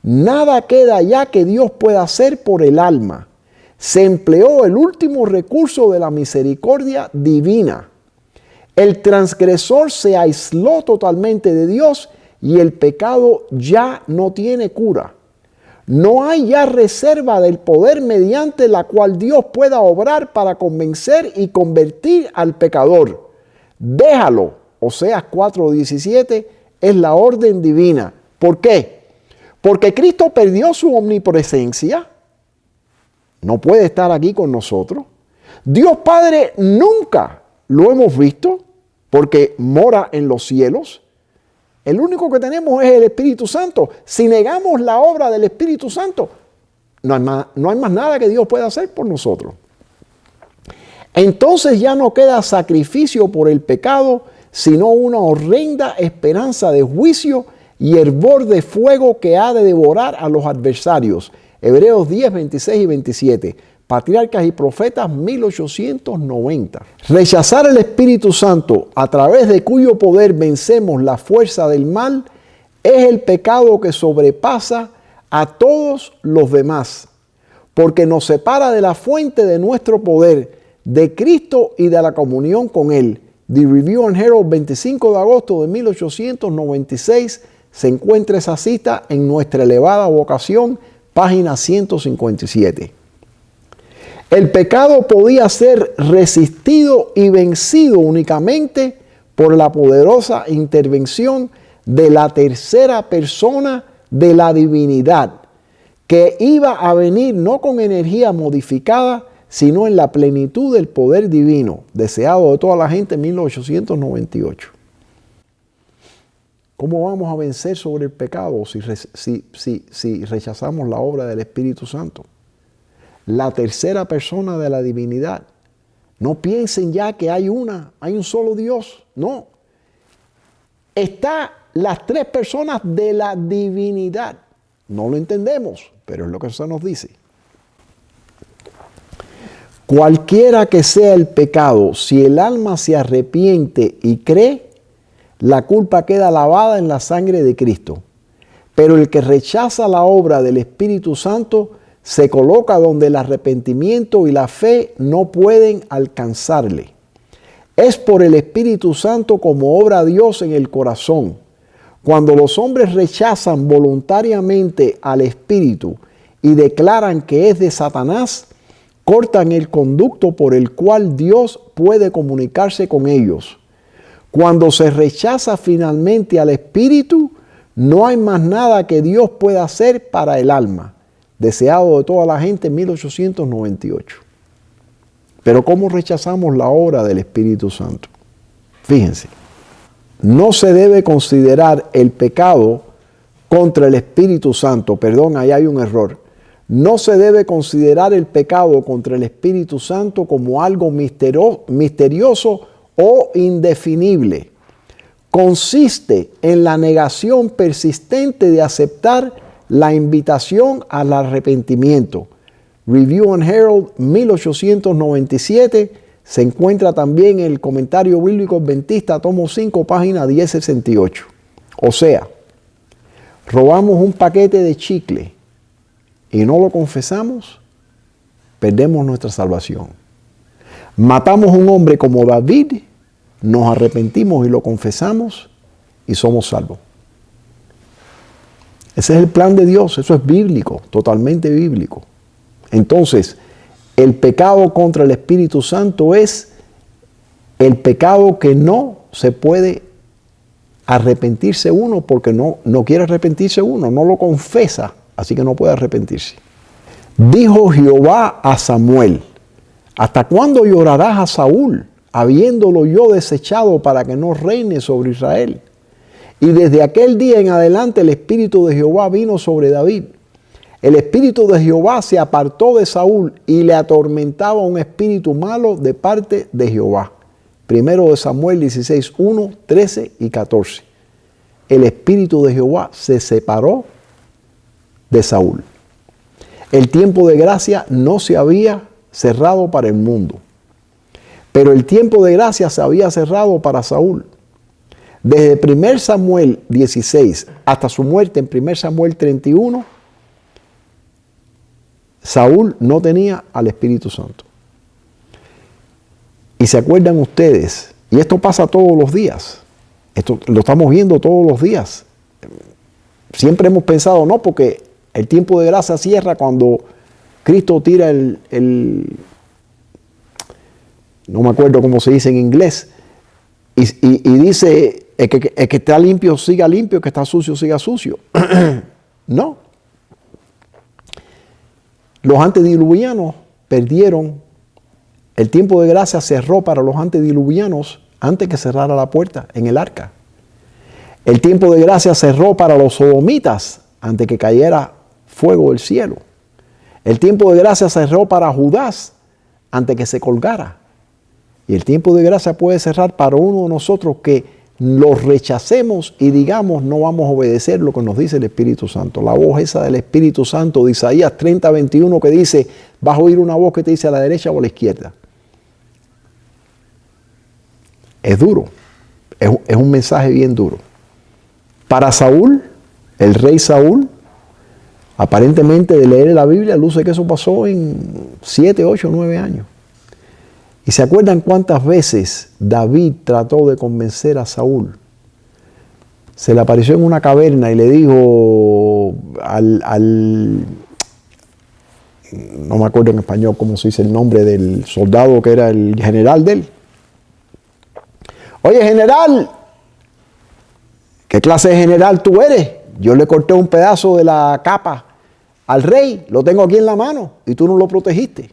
nada queda ya que Dios pueda hacer por el alma. Se empleó el último recurso de la misericordia divina. El transgresor se aisló totalmente de Dios y el pecado ya no tiene cura. No hay ya reserva del poder mediante la cual Dios pueda obrar para convencer y convertir al pecador. Déjalo. Oseas 4:17 es la orden divina. ¿Por qué? Porque Cristo perdió su omnipresencia. No puede estar aquí con nosotros. Dios Padre nunca lo hemos visto porque mora en los cielos. El único que tenemos es el Espíritu Santo. Si negamos la obra del Espíritu Santo, no hay más nada que Dios pueda hacer por nosotros. Entonces ya no queda sacrificio por el pecado, sino una horrenda esperanza de juicio y hervor de fuego que ha de devorar a los adversarios. Hebreos 10, 26 y 27. Patriarcas y Profetas, 1890. Rechazar el Espíritu Santo, a través de cuyo poder vencemos la fuerza del mal, es el pecado que sobrepasa a todos los demás, porque nos separa de la fuente de nuestro poder, de Cristo y de la comunión con Él. The Review and Herald, 25 de agosto de 1896, se encuentra esa cita en Nuestra elevada vocación, página 157. El pecado podía ser resistido y vencido únicamente por la poderosa intervención de la tercera persona de la divinidad, que iba a venir no con energía modificada, sino en la plenitud del poder divino, deseado de toda la gente en 1898. ¿Cómo vamos a vencer sobre el pecado si rechazamos la obra del Espíritu Santo? La tercera persona de la divinidad. No piensen ya que hay un solo Dios. No. Está las tres personas de la divinidad. No lo entendemos, pero es lo que se nos dice. Cualquiera que sea el pecado, si el alma se arrepiente y cree, la culpa queda lavada en la sangre de Cristo. Pero el que rechaza la obra del Espíritu Santo se coloca donde el arrepentimiento y la fe no pueden alcanzarle. Es por el Espíritu Santo como obra Dios en el corazón. Cuando los hombres rechazan voluntariamente al Espíritu y declaran que es de Satanás, cortan el conducto por el cual Dios puede comunicarse con ellos. Cuando se rechaza finalmente al Espíritu, no hay más nada que Dios pueda hacer para el alma. Deseado de toda la gente en 1898. Pero ¿cómo rechazamos la obra del Espíritu Santo? Fíjense, no se debe considerar el pecado contra el Espíritu Santo. Perdón, ahí hay un error. No se debe considerar el pecado contra el Espíritu Santo como algo misterioso o indefinible. Consiste en la negación persistente de aceptar la invitación al arrepentimiento. Review and Herald, 1897. Se encuentra también en el Comentario Bíblico Adventista, tomo 5, página 1068. O sea, robamos un paquete de chicle y no lo confesamos, perdemos nuestra salvación. Matamos a un hombre como David, nos arrepentimos y lo confesamos y somos salvos. Ese es el plan de Dios, eso es bíblico, totalmente bíblico. Entonces, el pecado contra el Espíritu Santo es el pecado que no se puede arrepentirse uno porque no quiere arrepentirse uno, no lo confesa, así que no puede arrepentirse. Dijo Jehová a Samuel: ¿hasta cuándo llorarás a Saúl, habiéndolo yo desechado para que no reine sobre Israel? Y desde aquel día en adelante el Espíritu de Jehová vino sobre David. El Espíritu de Jehová se apartó de Saúl y le atormentaba un espíritu malo de parte de Jehová. Primero de Samuel 16, 1, 13 y 14. el espíritu de Jehová se separó de Saúl. El tiempo de gracia no se había cerrado para el mundo, pero el tiempo de gracia se había cerrado para Saúl. Desde 1 Samuel 16 hasta su muerte en 1 Samuel 31, Saúl no tenía al Espíritu Santo. Y se acuerdan ustedes, y esto pasa todos los días, esto lo estamos viendo todos los días. Siempre hemos pensado, no, porque el tiempo de gracia cierra cuando Cristo tira no me acuerdo cómo se dice en inglés, y dice, el que está limpio siga limpio, el que está sucio siga sucio. No. Los antediluvianos perdieron, el tiempo de gracia cerró para los antediluvianos antes que cerrara la puerta en el arca. El tiempo de gracia cerró para los sodomitas antes que cayera fuego del cielo. El tiempo de gracia cerró para Judas antes que se colgara. Y el tiempo de gracia puede cerrar para uno de nosotros que los rechacemos y digamos no vamos a obedecer lo que nos dice el Espíritu Santo. La voz esa del Espíritu Santo de Isaías 30:21 que dice, vas a oír una voz que te dice a la derecha o a la izquierda. Es duro, es un mensaje bien duro. Para Saúl, el rey Saúl, aparentemente de leer la Biblia, luce que eso pasó en 7, 8, 9 años. ¿Y se acuerdan cuántas veces David trató de convencer a Saúl? Se le apareció en una caverna y le dijo no me acuerdo en español cómo se dice el nombre del soldado que era el general de él. Oye, general, ¿qué clase de general tú eres? Yo le corté un pedazo de la capa al rey, lo tengo aquí en la mano y tú no lo protegiste.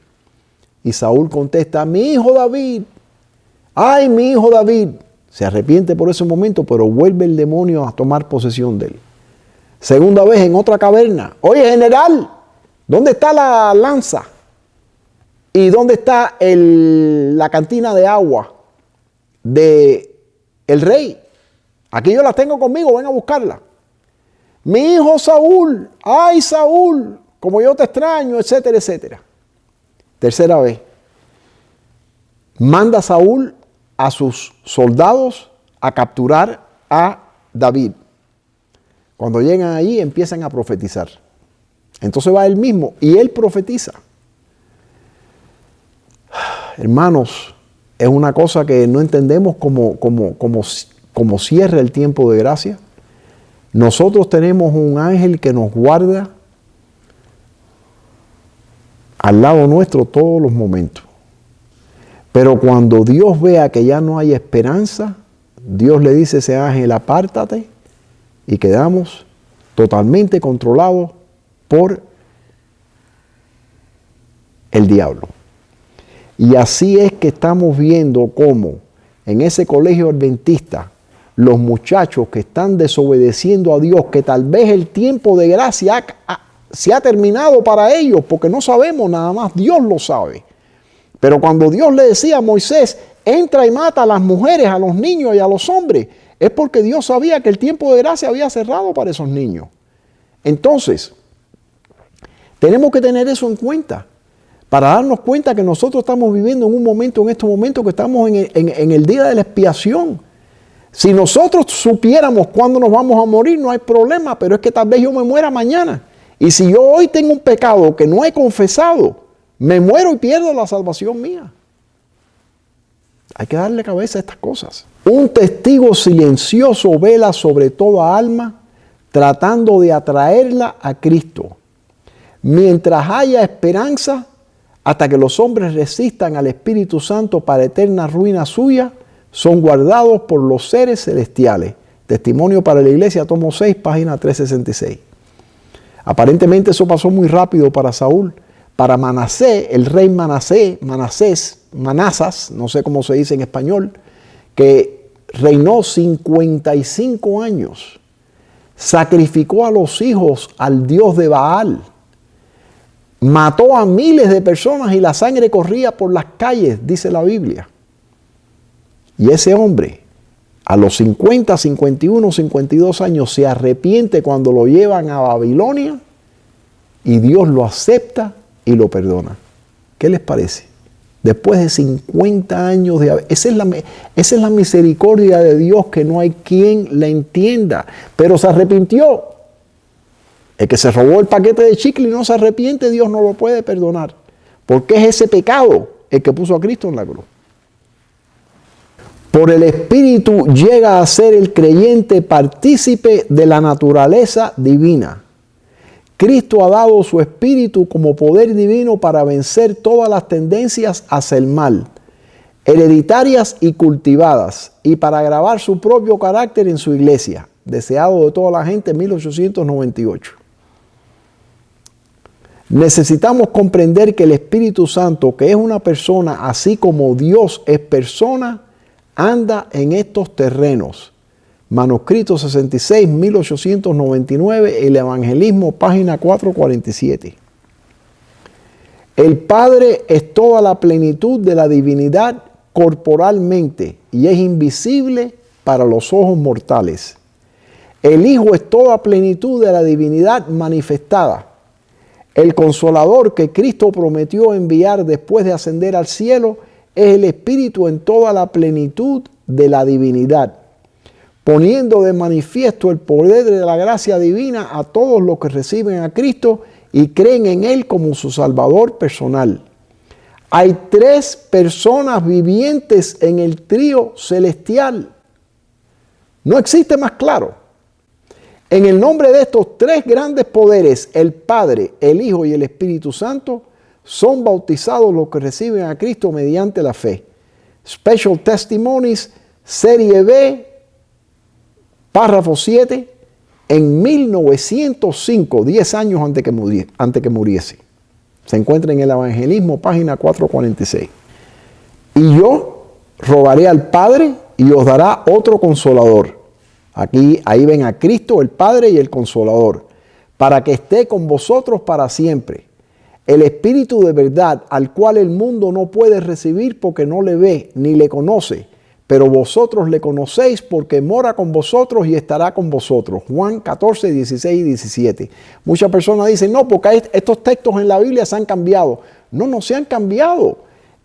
Y Saúl contesta, mi hijo David, ay, mi hijo David. Se arrepiente por ese momento, pero vuelve el demonio a tomar posesión de él. Segunda vez en otra caverna, oye, general, ¿dónde está la lanza? ¿Y dónde está la cantina de agua del rey? Aquí yo la tengo conmigo, ven a buscarla. Mi hijo Saúl, ay Saúl, como yo te extraño, etcétera, etcétera. Tercera vez, manda Saúl a sus soldados a capturar a David. Cuando llegan allí empiezan a profetizar. Entonces va él mismo y él profetiza. Hermanos, es una cosa que no entendemos cómo cierra el tiempo de gracia. Nosotros tenemos un ángel que nos guarda al lado nuestro todos los momentos. Pero cuando Dios vea que ya no hay esperanza, Dios le dice a ese ángel, apártate, y quedamos totalmente controlados por el diablo. Y así es que estamos viendo cómo en ese colegio adventista los muchachos que están desobedeciendo a Dios, que tal vez el tiempo de gracia se ha terminado para ellos, porque no sabemos nada más, Dios lo sabe. Pero cuando Dios le decía a Moisés, entra y mata a las mujeres, a los niños y a los hombres, es porque Dios sabía que el tiempo de gracia había cerrado para esos niños. Entonces, tenemos que tener eso en cuenta, para darnos cuenta que nosotros estamos viviendo en un momento, en estos momentos que estamos en el día de la expiación. Si nosotros supiéramos cuándo nos vamos a morir, no hay problema, pero es que tal vez yo me muera mañana. Y si yo hoy tengo un pecado que no he confesado, me muero y pierdo la salvación mía. Hay que darle cabeza a estas cosas. Un testigo silencioso vela sobre toda alma, tratando de atraerla a Cristo. Mientras haya esperanza, hasta que los hombres resistan al Espíritu Santo para eterna ruina suya, son guardados por los seres celestiales. Testimonio para la Iglesia, tomo 6, página 366. Aparentemente eso pasó muy rápido para Saúl. Para Manasés, el rey Manasás, no sé cómo se dice en español, que reinó 55 años, sacrificó a los hijos al dios de Baal, mató a miles de personas y la sangre corría por las calles, dice la Biblia. Y ese hombre, A los 50, 51, 52 años se arrepiente cuando lo llevan a Babilonia y Dios lo acepta y lo perdona. ¿Qué les parece? Después de 50 años de... Esa es la misericordia de Dios que no hay quien la entienda. Pero se arrepintió. El que se robó el paquete de chicle y no se arrepiente, Dios no lo puede perdonar. Porque es ese pecado el que puso a Cristo en la cruz. Por el Espíritu llega a ser el creyente partícipe de la naturaleza divina. Cristo ha dado su Espíritu como poder divino para vencer todas las tendencias hacia el mal, hereditarias y cultivadas, y para grabar su propio carácter en su iglesia, deseado de toda la gente en 1898. Necesitamos comprender que el Espíritu Santo, que es una persona así como Dios es persona, anda en estos terrenos. Manuscrito 66, 1899, el Evangelismo, página 447. El Padre es toda la plenitud de la divinidad corporalmente y es invisible para los ojos mortales. El Hijo es toda plenitud de la divinidad manifestada. El Consolador que Cristo prometió enviar después de ascender al cielo es el Espíritu en toda la plenitud de la divinidad, poniendo de manifiesto el poder de la gracia divina a todos los que reciben a Cristo y creen en Él como su Salvador personal. Hay 3 personas vivientes en el trío celestial. No existe más claro. En el nombre de estos 3 grandes poderes, el Padre, el Hijo y el Espíritu Santo, son bautizados los que reciben a Cristo mediante la fe. Special Testimonies, Serie B, párrafo 7, en 1905, 10 años antes que muriese. Se encuentra en el Evangelismo, página 446. Y yo rogaré al Padre y os dará otro Consolador. Ahí ven a Cristo, el Padre y el Consolador, para que esté con vosotros para siempre. El Espíritu de verdad, al cual el mundo no puede recibir porque no le ve ni le conoce, pero vosotros le conocéis porque mora con vosotros y estará con vosotros. Juan 14, 16 y 17. Muchas personas dicen, no, porque estos textos en la Biblia se han cambiado. No se han cambiado.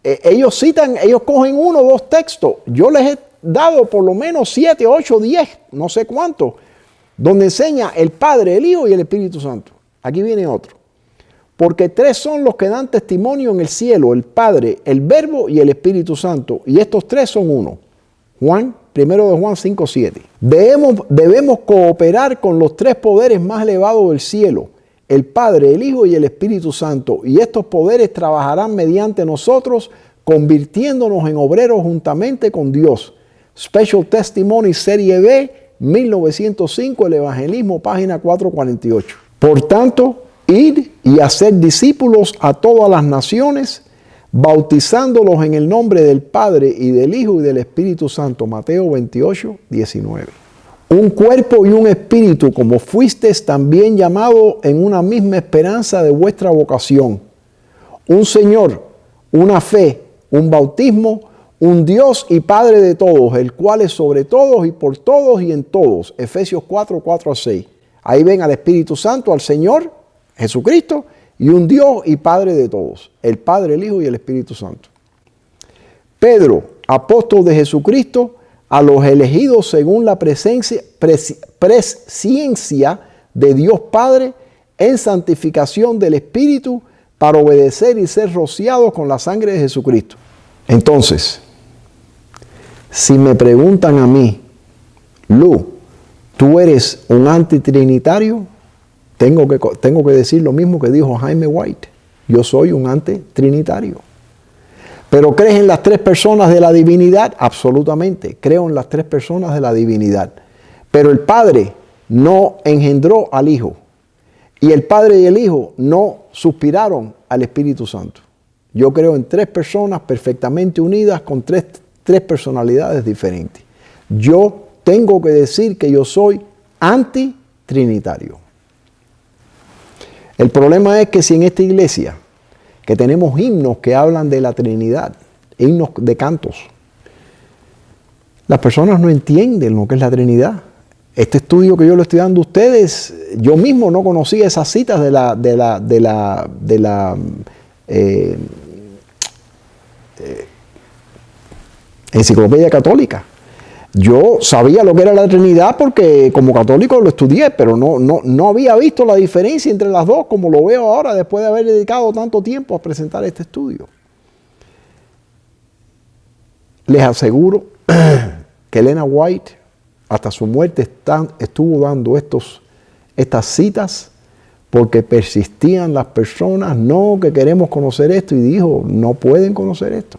Ellos cogen 1 o 2 textos. Yo les he dado por lo menos 7, 8, 10, no sé cuántos, donde enseña el Padre, el Hijo y el Espíritu Santo. Aquí viene otro. Porque 3 son los que dan testimonio en el cielo, el Padre, el Verbo y el Espíritu Santo. Y estos 3 son uno. Juan 5, 7. Debemos cooperar con los 3 poderes más elevados del cielo, el Padre, el Hijo y el Espíritu Santo. Y estos poderes trabajarán mediante nosotros, convirtiéndonos en obreros juntamente con Dios. Special Testimony, Serie B, 1905, el Evangelismo, página 448. Por tanto, id y hacer discípulos a todas las naciones, bautizándolos en el nombre del Padre y del Hijo y del Espíritu Santo. Mateo 28, 19. Un cuerpo y un espíritu, como fuisteis también llamados en una misma esperanza de vuestra vocación. Un Señor, una fe, un bautismo, un Dios y Padre de todos, el cual es sobre todos y por todos y en todos. Efesios 4, 4 a 6. Ahí ven al Espíritu Santo, al Señor Jesucristo, y un Dios y Padre de todos, el Padre, el Hijo y el Espíritu Santo. Pedro, apóstol de Jesucristo, a los elegidos según la presciencia de Dios Padre, en santificación del Espíritu, para obedecer y ser rociados con la sangre de Jesucristo. Entonces, si me preguntan a mí, Lu, ¿tú eres un antitrinitario? Tengo que decir lo mismo que dijo Jaime White. Yo soy un antitrinitario. ¿Pero crees en las 3 personas de la divinidad? Absolutamente. Creo en las 3 personas de la divinidad. Pero el Padre no engendró al Hijo. Y el Padre y el Hijo no suspiraron al Espíritu Santo. Yo creo en 3 personas perfectamente unidas con tres personalidades diferentes. Yo tengo que decir que yo soy antitrinitario. El problema es que si en esta iglesia, que tenemos himnos que hablan de la Trinidad, himnos de cantos, Las personas no entienden lo que es la Trinidad. Este estudio que yo le estoy dando a ustedes, yo mismo no conocía esas citas de la Enciclopedia Católica. Yo sabía lo que era la Trinidad porque como católico lo estudié, pero no había visto la diferencia entre las dos como lo veo ahora después de haber dedicado tanto tiempo a presentar este estudio. Les aseguro que Elena White hasta su muerte estuvo dando estas citas porque persistían las personas, no, que queremos conocer esto, y dijo, no pueden conocer esto.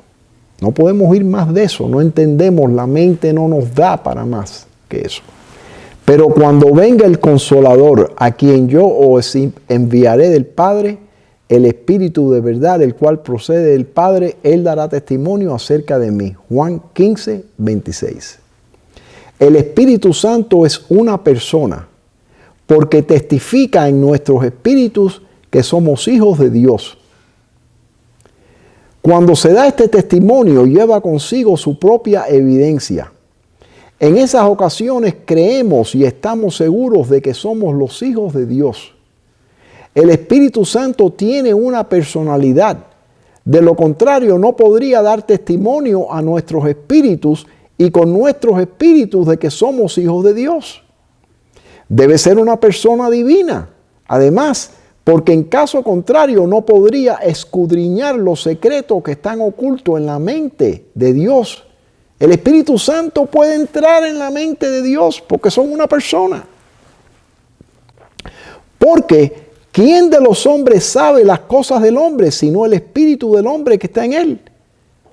No podemos ir más de eso, no entendemos, la mente no nos da para más que eso. Pero cuando venga el Consolador, a quien yo os enviaré del Padre, el Espíritu de verdad, el cual procede del Padre, Él dará testimonio acerca de mí. Juan 15, 26. El Espíritu Santo es una persona, porque testifica en nuestros espíritus que somos hijos de Dios. Cuando se da este testimonio, lleva consigo su propia evidencia. En esas ocasiones creemos y estamos seguros de que somos los hijos de Dios. El Espíritu Santo tiene una personalidad. De lo contrario, no podría dar testimonio a nuestros espíritus y con nuestros espíritus de que somos hijos de Dios. Debe ser una persona divina. Además, porque en caso contrario no podría escudriñar los secretos que están ocultos en la mente de Dios. El Espíritu Santo puede entrar en la mente de Dios porque son una persona. Porque ¿quién de los hombres sabe las cosas del hombre sino el Espíritu del hombre que está en él?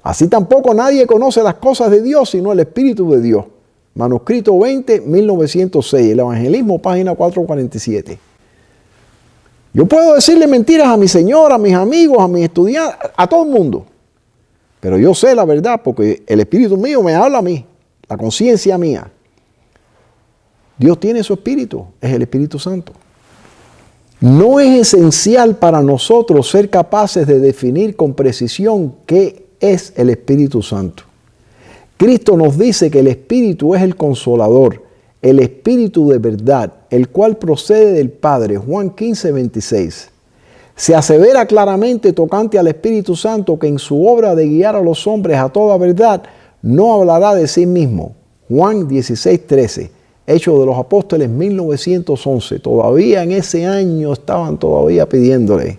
Así tampoco nadie conoce las cosas de Dios sino el Espíritu de Dios. Manuscrito 20, 1906, el Evangelismo, página 447. Yo puedo decirle mentiras a mi señora, a mis amigos, a mis estudiantes, a todo el mundo. Pero yo sé la verdad porque el Espíritu mío me habla a mí, la conciencia mía. Dios tiene su Espíritu, es el Espíritu Santo. No es esencial para nosotros ser capaces de definir con precisión qué es el Espíritu Santo. Cristo nos dice que el Espíritu es el Consolador, el Espíritu de verdad, el cual procede del Padre. Juan 15, 26. Se asevera claramente tocante al Espíritu Santo que en su obra de guiar a los hombres a toda verdad, no hablará de sí mismo. Juan 16, 13. Hechos de los Apóstoles, 1911. Todavía en ese año estaban todavía pidiéndole.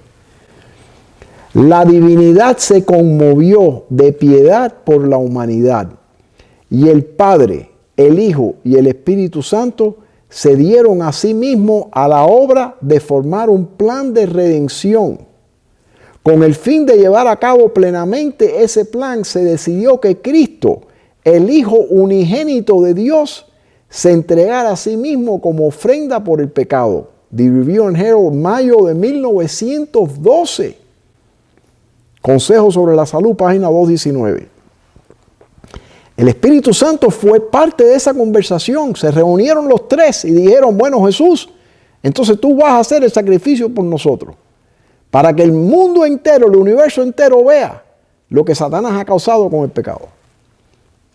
La divinidad se conmovió de piedad por la humanidad. Y el Padre, el Hijo y el Espíritu Santo se dieron a sí mismos a la obra de formar un plan de redención. Con el fin de llevar a cabo plenamente ese plan, se decidió que Cristo, el Hijo unigénito de Dios, se entregara a sí mismo como ofrenda por el pecado. The Review and Herald, mayo de 1912. Consejo sobre la Salud, página 219. El Espíritu Santo fue parte de esa conversación. Se reunieron los tres y dijeron, bueno, Jesús, entonces tú vas a hacer el sacrificio por nosotros. Para que el mundo entero, el universo entero vea lo que Satanás ha causado con el pecado.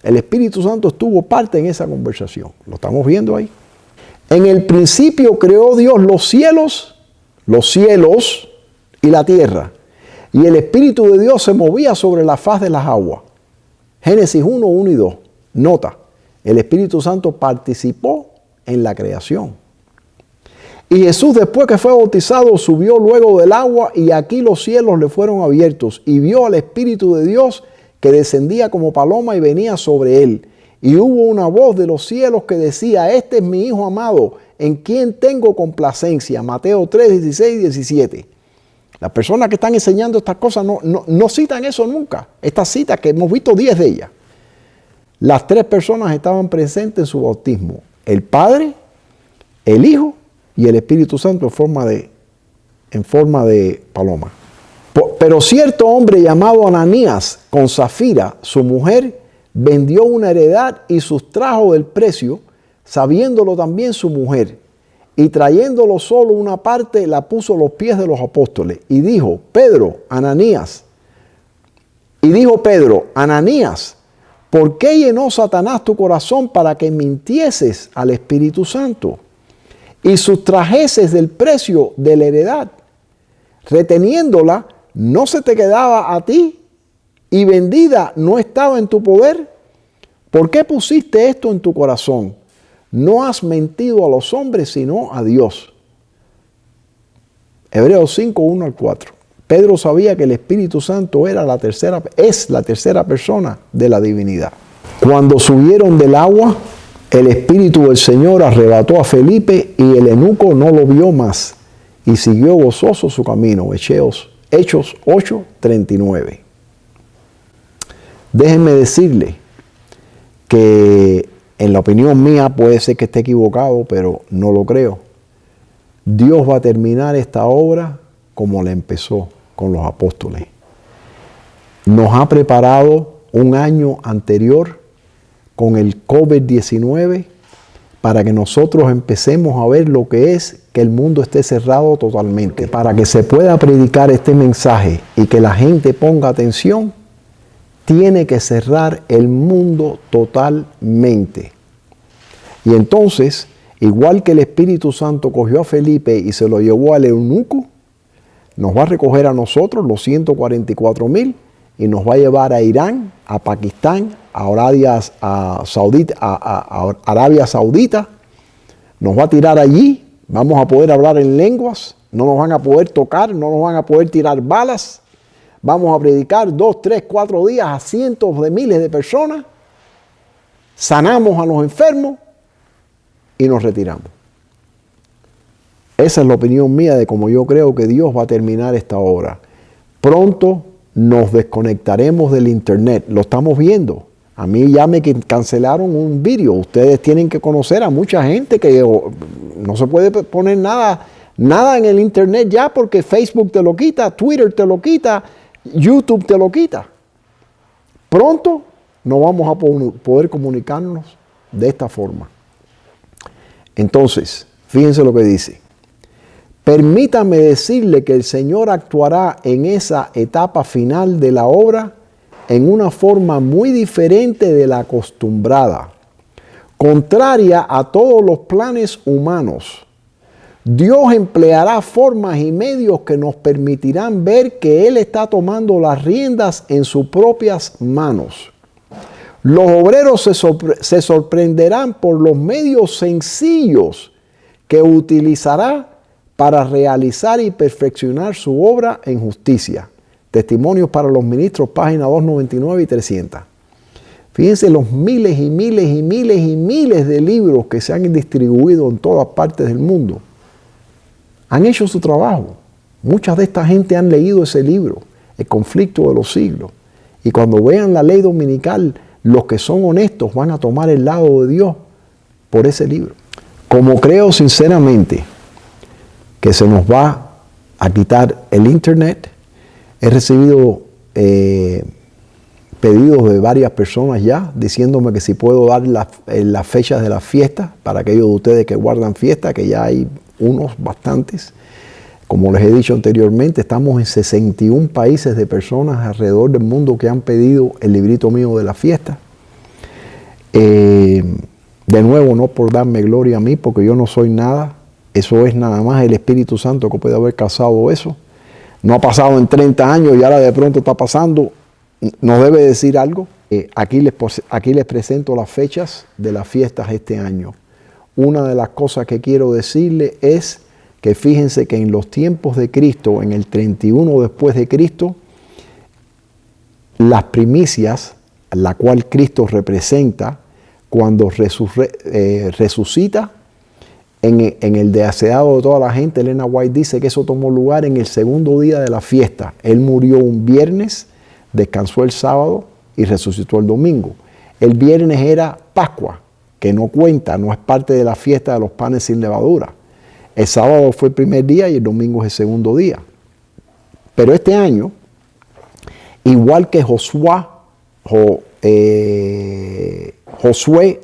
El Espíritu Santo estuvo parte en esa conversación. Lo estamos viendo ahí. En el principio creó Dios los cielos y la tierra. Y el Espíritu de Dios se movía sobre la faz de las aguas. Génesis 1, 1 y 2. Nota, el Espíritu Santo participó en la creación. Y Jesús, después que fue bautizado, subió luego del agua y aquí los cielos le fueron abiertos y vio al Espíritu de Dios que descendía como paloma y venía sobre él. Y hubo una voz de los cielos que decía, este es mi Hijo amado, en quien tengo complacencia. Mateo 3, 16 y 17. Las personas que están enseñando estas cosas no citan eso nunca. Estas citas que hemos visto 10 de ellas. Las tres personas estaban presentes en su bautismo. El Padre, el Hijo y el Espíritu Santo en forma de paloma. Pero cierto hombre llamado Ananías, con Zafira, su mujer, vendió una heredad y sustrajo del precio, sabiéndolo también su mujer. Y trayéndolo solo una parte, la puso a los pies de los apóstoles. Y dijo, Pedro, Ananías, ¿Por qué llenó Satanás tu corazón para que mintieses al Espíritu Santo y sustrajeses del precio de la heredad? Reteniéndola, ¿no se te quedaba a ti? Y vendida, ¿no estaba en tu poder? ¿Por qué pusiste esto en tu corazón? No has mentido a los hombres, sino a Dios. Hebreos 5, 1 al 4. Pedro sabía que el Espíritu Santo es la tercera persona de la divinidad. Cuando subieron del agua, el Espíritu del Señor arrebató a Felipe y el eunuco no lo vio más y siguió gozoso su camino. Hechos 8, 39. Déjenme decirle que en la opinión mía, puede ser que esté equivocado, pero no lo creo. Dios va a terminar esta obra como la empezó con los apóstoles. Nos ha preparado un año anterior con el COVID-19 para que nosotros empecemos a ver lo que es que el mundo esté cerrado totalmente. Para que se pueda predicar este mensaje y que la gente ponga atención, tiene que cerrar el mundo totalmente. Y entonces, igual que el Espíritu Santo cogió a Felipe y se lo llevó al eunuco, nos va a recoger a nosotros, los 144,000, y nos va a llevar a Irán, a Pakistán, a Arabia Saudita. Nos va a tirar allí, vamos a poder hablar en lenguas, no nos van a poder tocar, no nos van a poder tirar balas. Vamos a predicar 2, 3, 4 días a cientos de miles de personas. Sanamos a los enfermos y nos retiramos. Esa es la opinión mía de cómo yo creo que Dios va a terminar esta obra. Pronto nos desconectaremos del internet. Lo estamos viendo. A mí ya me cancelaron un vídeo. Ustedes tienen que conocer a mucha gente que no se puede poner nada en el internet ya porque Facebook te lo quita, Twitter te lo quita, YouTube te lo quita. Pronto no vamos a poder comunicarnos de esta forma. Entonces, fíjense lo que dice. Permítame decirle que el Señor actuará en esa etapa final de la obra en una forma muy diferente de la acostumbrada, contraria a todos los planes humanos. Dios empleará formas y medios que nos permitirán ver que Él está tomando las riendas en sus propias manos. Los obreros se sorprenderán por los medios sencillos que utilizará para realizar y perfeccionar su obra en justicia. Testimonios para los ministros, páginas 299 y 300. Fíjense los miles y miles y miles y miles de libros que se han distribuido en todas partes del mundo. Han hecho su trabajo. Mucha de esta gente han leído ese libro, El conflicto de los siglos. Y cuando vean la ley dominical, los que son honestos van a tomar el lado de Dios por ese libro. Como creo sinceramente que se nos va a quitar el internet, he recibido pedidos de varias personas ya diciéndome que si puedo dar las fechas de las fiestas para aquellos de ustedes que guardan fiesta, que ya hay unos bastantes. Como les he dicho anteriormente, estamos en 61 países de personas alrededor del mundo que han pedido el librito mío de la fiesta. De nuevo, no por darme gloria a mí, porque yo no soy nada. Eso es nada más el Espíritu Santo que puede haber causado eso. No ha pasado en 30 años y ahora de pronto está pasando. Nos debe decir algo. Aquí les presento las fechas de las fiestas este año. Una de las cosas que quiero decirle es que fíjense que en los tiempos de Cristo, en el 31 después de Cristo, las primicias, la cual Cristo representa cuando resucita, en el deseado de toda la gente, Elena White dice que eso tomó lugar en el segundo día de la fiesta. Él murió un viernes, descansó el sábado y resucitó el domingo. El viernes era Pascua, que no cuenta, no es parte de la fiesta de los panes sin levadura. El sábado fue el primer día y el domingo es el segundo día. Pero este año, igual que Josué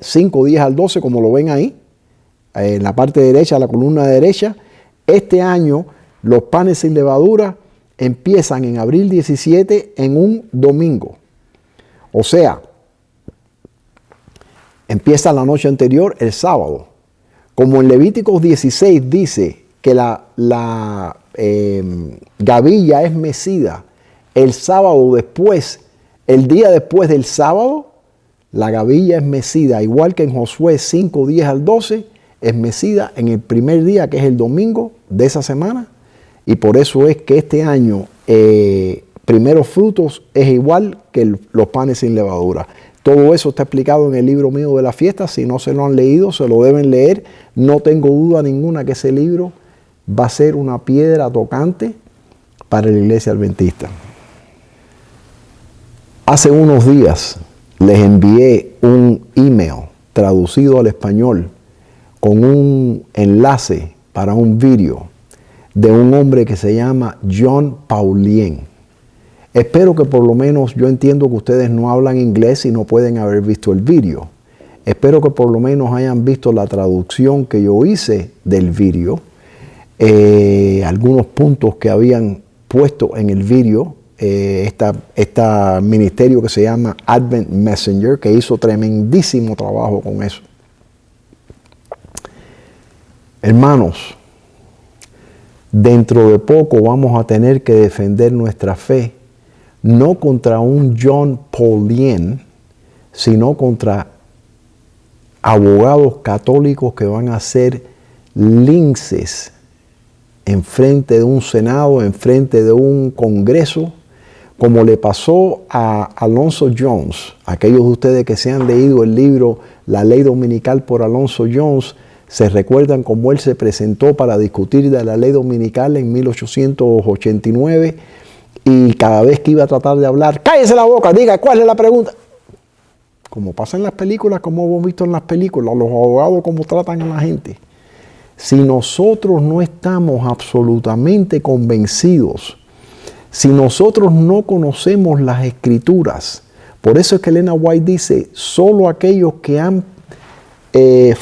5, 10 al 12, como lo ven ahí, en la parte derecha, la columna derecha, este año los panes sin levadura empiezan en abril 17 en un domingo. O sea, empieza la noche anterior, el sábado. Como en Levíticos 16 dice que la gavilla es mecida el sábado después, el día después del sábado, la gavilla es mecida, igual que en Josué 5, 10 al 12, es mecida en el primer día, que es el domingo de esa semana. Y por eso es que este año, primeros frutos es igual que los panes sin levadura. Todo eso está explicado en el libro mío de la fiesta. Si no se lo han leído, se lo deben leer. No tengo duda ninguna que ese libro va a ser una piedra tocante para la iglesia adventista. Hace unos días les envié un email traducido al español con un enlace para un vídeo de un hombre que se llama John Paulien. Espero que por lo menos, yo entiendo que ustedes no hablan inglés y no pueden haber visto el vídeo. Espero que por lo menos hayan visto la traducción que yo hice del vídeo. Algunos puntos que habían puesto en el vídeo. Este ministerio que se llama Advent Messenger, que hizo tremendísimo trabajo con eso. Hermanos, dentro de poco vamos a tener que defender nuestra fe, no contra un John Paulien, sino contra abogados católicos que van a ser linces en frente de un Senado, en frente de un Congreso, como le pasó a Alonzo Jones. Aquellos de ustedes que se han leído el libro La Ley Dominical por Alonzo Jones, se recuerdan cómo él se presentó para discutir de la ley dominical en 1889, y cada vez que iba a tratar de hablar, cállese la boca, diga cuál es la pregunta. Como pasa en las películas, como hemos visto en las películas, los abogados cómo tratan a la gente. Si nosotros no estamos absolutamente convencidos, si nosotros no conocemos las Escrituras, por eso es que Elena White dice, solo aquellos que han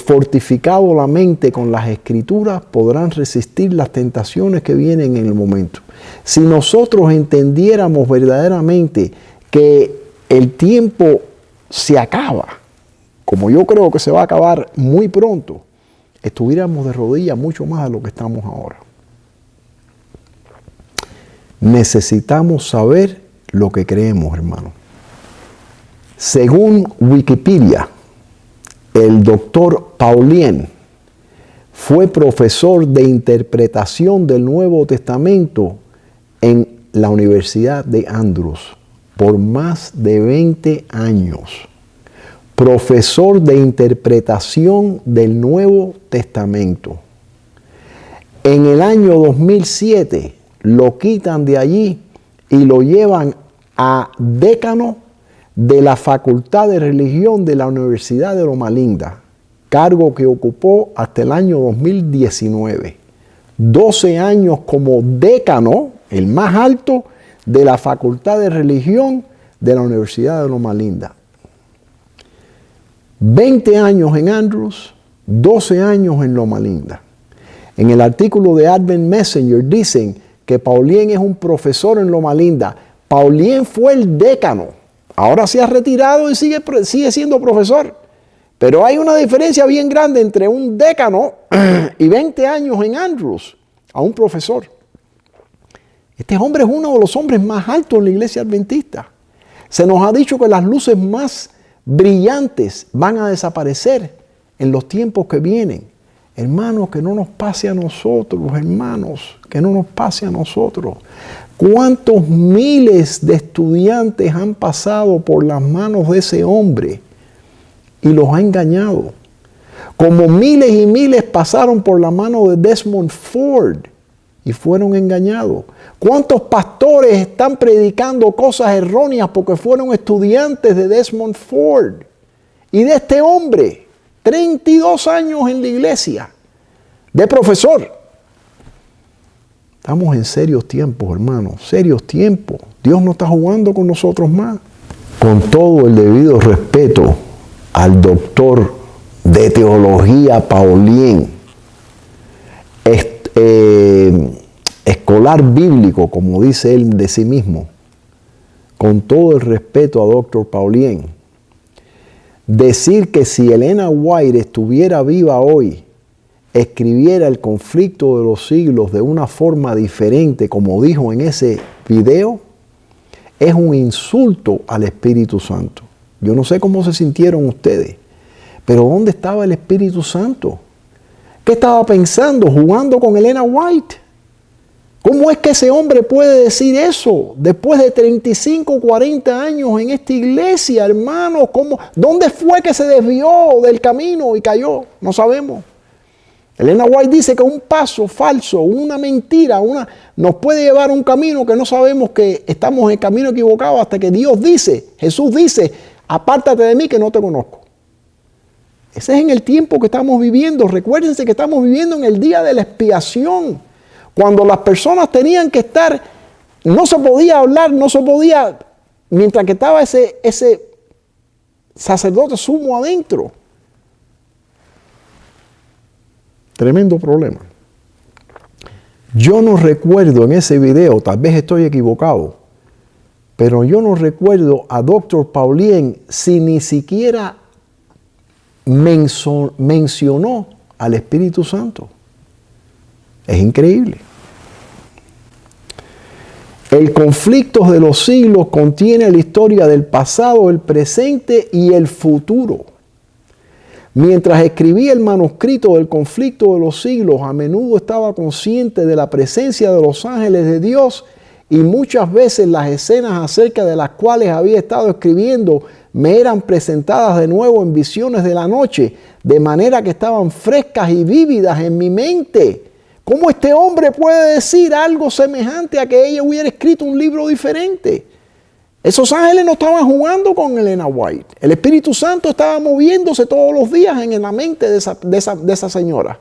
fortificado la mente con las Escrituras podrán resistir las tentaciones que vienen en el momento. Si nosotros entendiéramos verdaderamente que el tiempo se acaba, como yo creo que se va a acabar muy pronto, estuviéramos de rodillas mucho más de lo que estamos ahora. Necesitamos saber lo que creemos, hermano. Según Wikipedia, el doctor Paulien fue profesor de interpretación del Nuevo Testamento en la Universidad de Andrews por más de 20 años. Profesor de interpretación del Nuevo Testamento. En el año 2007 lo quitan de allí y lo llevan a decano de la Facultad de Religión de la Universidad de Loma Linda, cargo que ocupó hasta el año 2019. 12 años como decano, el más alto, de la Facultad de Religión de la Universidad de Loma Linda. 20 años en Andrews, 12 años en Loma Linda. En el artículo de Advent Messenger dicen que Paulien es un profesor en Loma Linda. Paulien fue el decano. Ahora se ha retirado y sigue siendo profesor. Pero hay una diferencia bien grande entre un decano y 20 años en Andrews a un profesor. Este hombre es uno de los hombres más altos en la iglesia adventista. Se nos ha dicho que las luces más brillantes van a desaparecer en los tiempos que vienen. Hermanos, que no nos pase a nosotros, hermanos, que no nos pase a nosotros. ¿Cuántos miles de estudiantes han pasado por las manos de ese hombre y los ha engañado? Como miles y miles pasaron por la mano de Desmond Ford y fueron engañados. ¿Cuántos pastores están predicando cosas erróneas porque fueron estudiantes de Desmond Ford y de este hombre? 32 años en la iglesia, de profesor. Estamos en serios tiempos, hermanos, serios tiempos. Dios no está jugando con nosotros más. Con todo el debido respeto al doctor de teología Paulien, escolar bíblico, como dice él de sí mismo, con todo el respeto a doctor Paulien, Decir que si Elena White estuviera viva hoy, escribiera el conflicto de los siglos de una forma diferente, como dijo en ese video, es un insulto al Espíritu Santo. Yo no sé cómo se sintieron ustedes, pero ¿dónde estaba el Espíritu Santo? ¿Qué estaba pensando jugando con Elena White? ¿Cómo es que ese hombre puede decir eso después de 35, 40 años en esta iglesia, hermanos? ¿Dónde fue que se desvió del camino y cayó? No sabemos. Elena White dice que un paso falso, una mentira, nos puede llevar a un camino que no sabemos que estamos en el camino equivocado hasta que Dios dice, Jesús dice, apártate de mí que no te conozco. Ese es en el tiempo que estamos viviendo. Recuérdense que estamos viviendo en el día de la expiación, cuando las personas tenían que estar, no se podía hablar, no se podía, mientras que estaba ese sacerdote sumo adentro. Tremendo problema. Yo no recuerdo en ese video, tal vez estoy equivocado, pero yo no recuerdo a Dr. Paulien si ni siquiera mencionó al Espíritu Santo. Es increíble. El conflicto de los siglos contiene la historia del pasado, el presente y el futuro. Mientras escribía el manuscrito del conflicto de los siglos, a menudo estaba consciente de la presencia de los ángeles de Dios y muchas veces las escenas acerca de las cuales había estado escribiendo me eran presentadas de nuevo en visiones de la noche, de manera que estaban frescas y vívidas en mi mente. ¿Cómo este hombre puede decir algo semejante a que ella hubiera escrito un libro diferente? Esos ángeles no estaban jugando con Elena White. El Espíritu Santo estaba moviéndose todos los días en la mente de esa señora.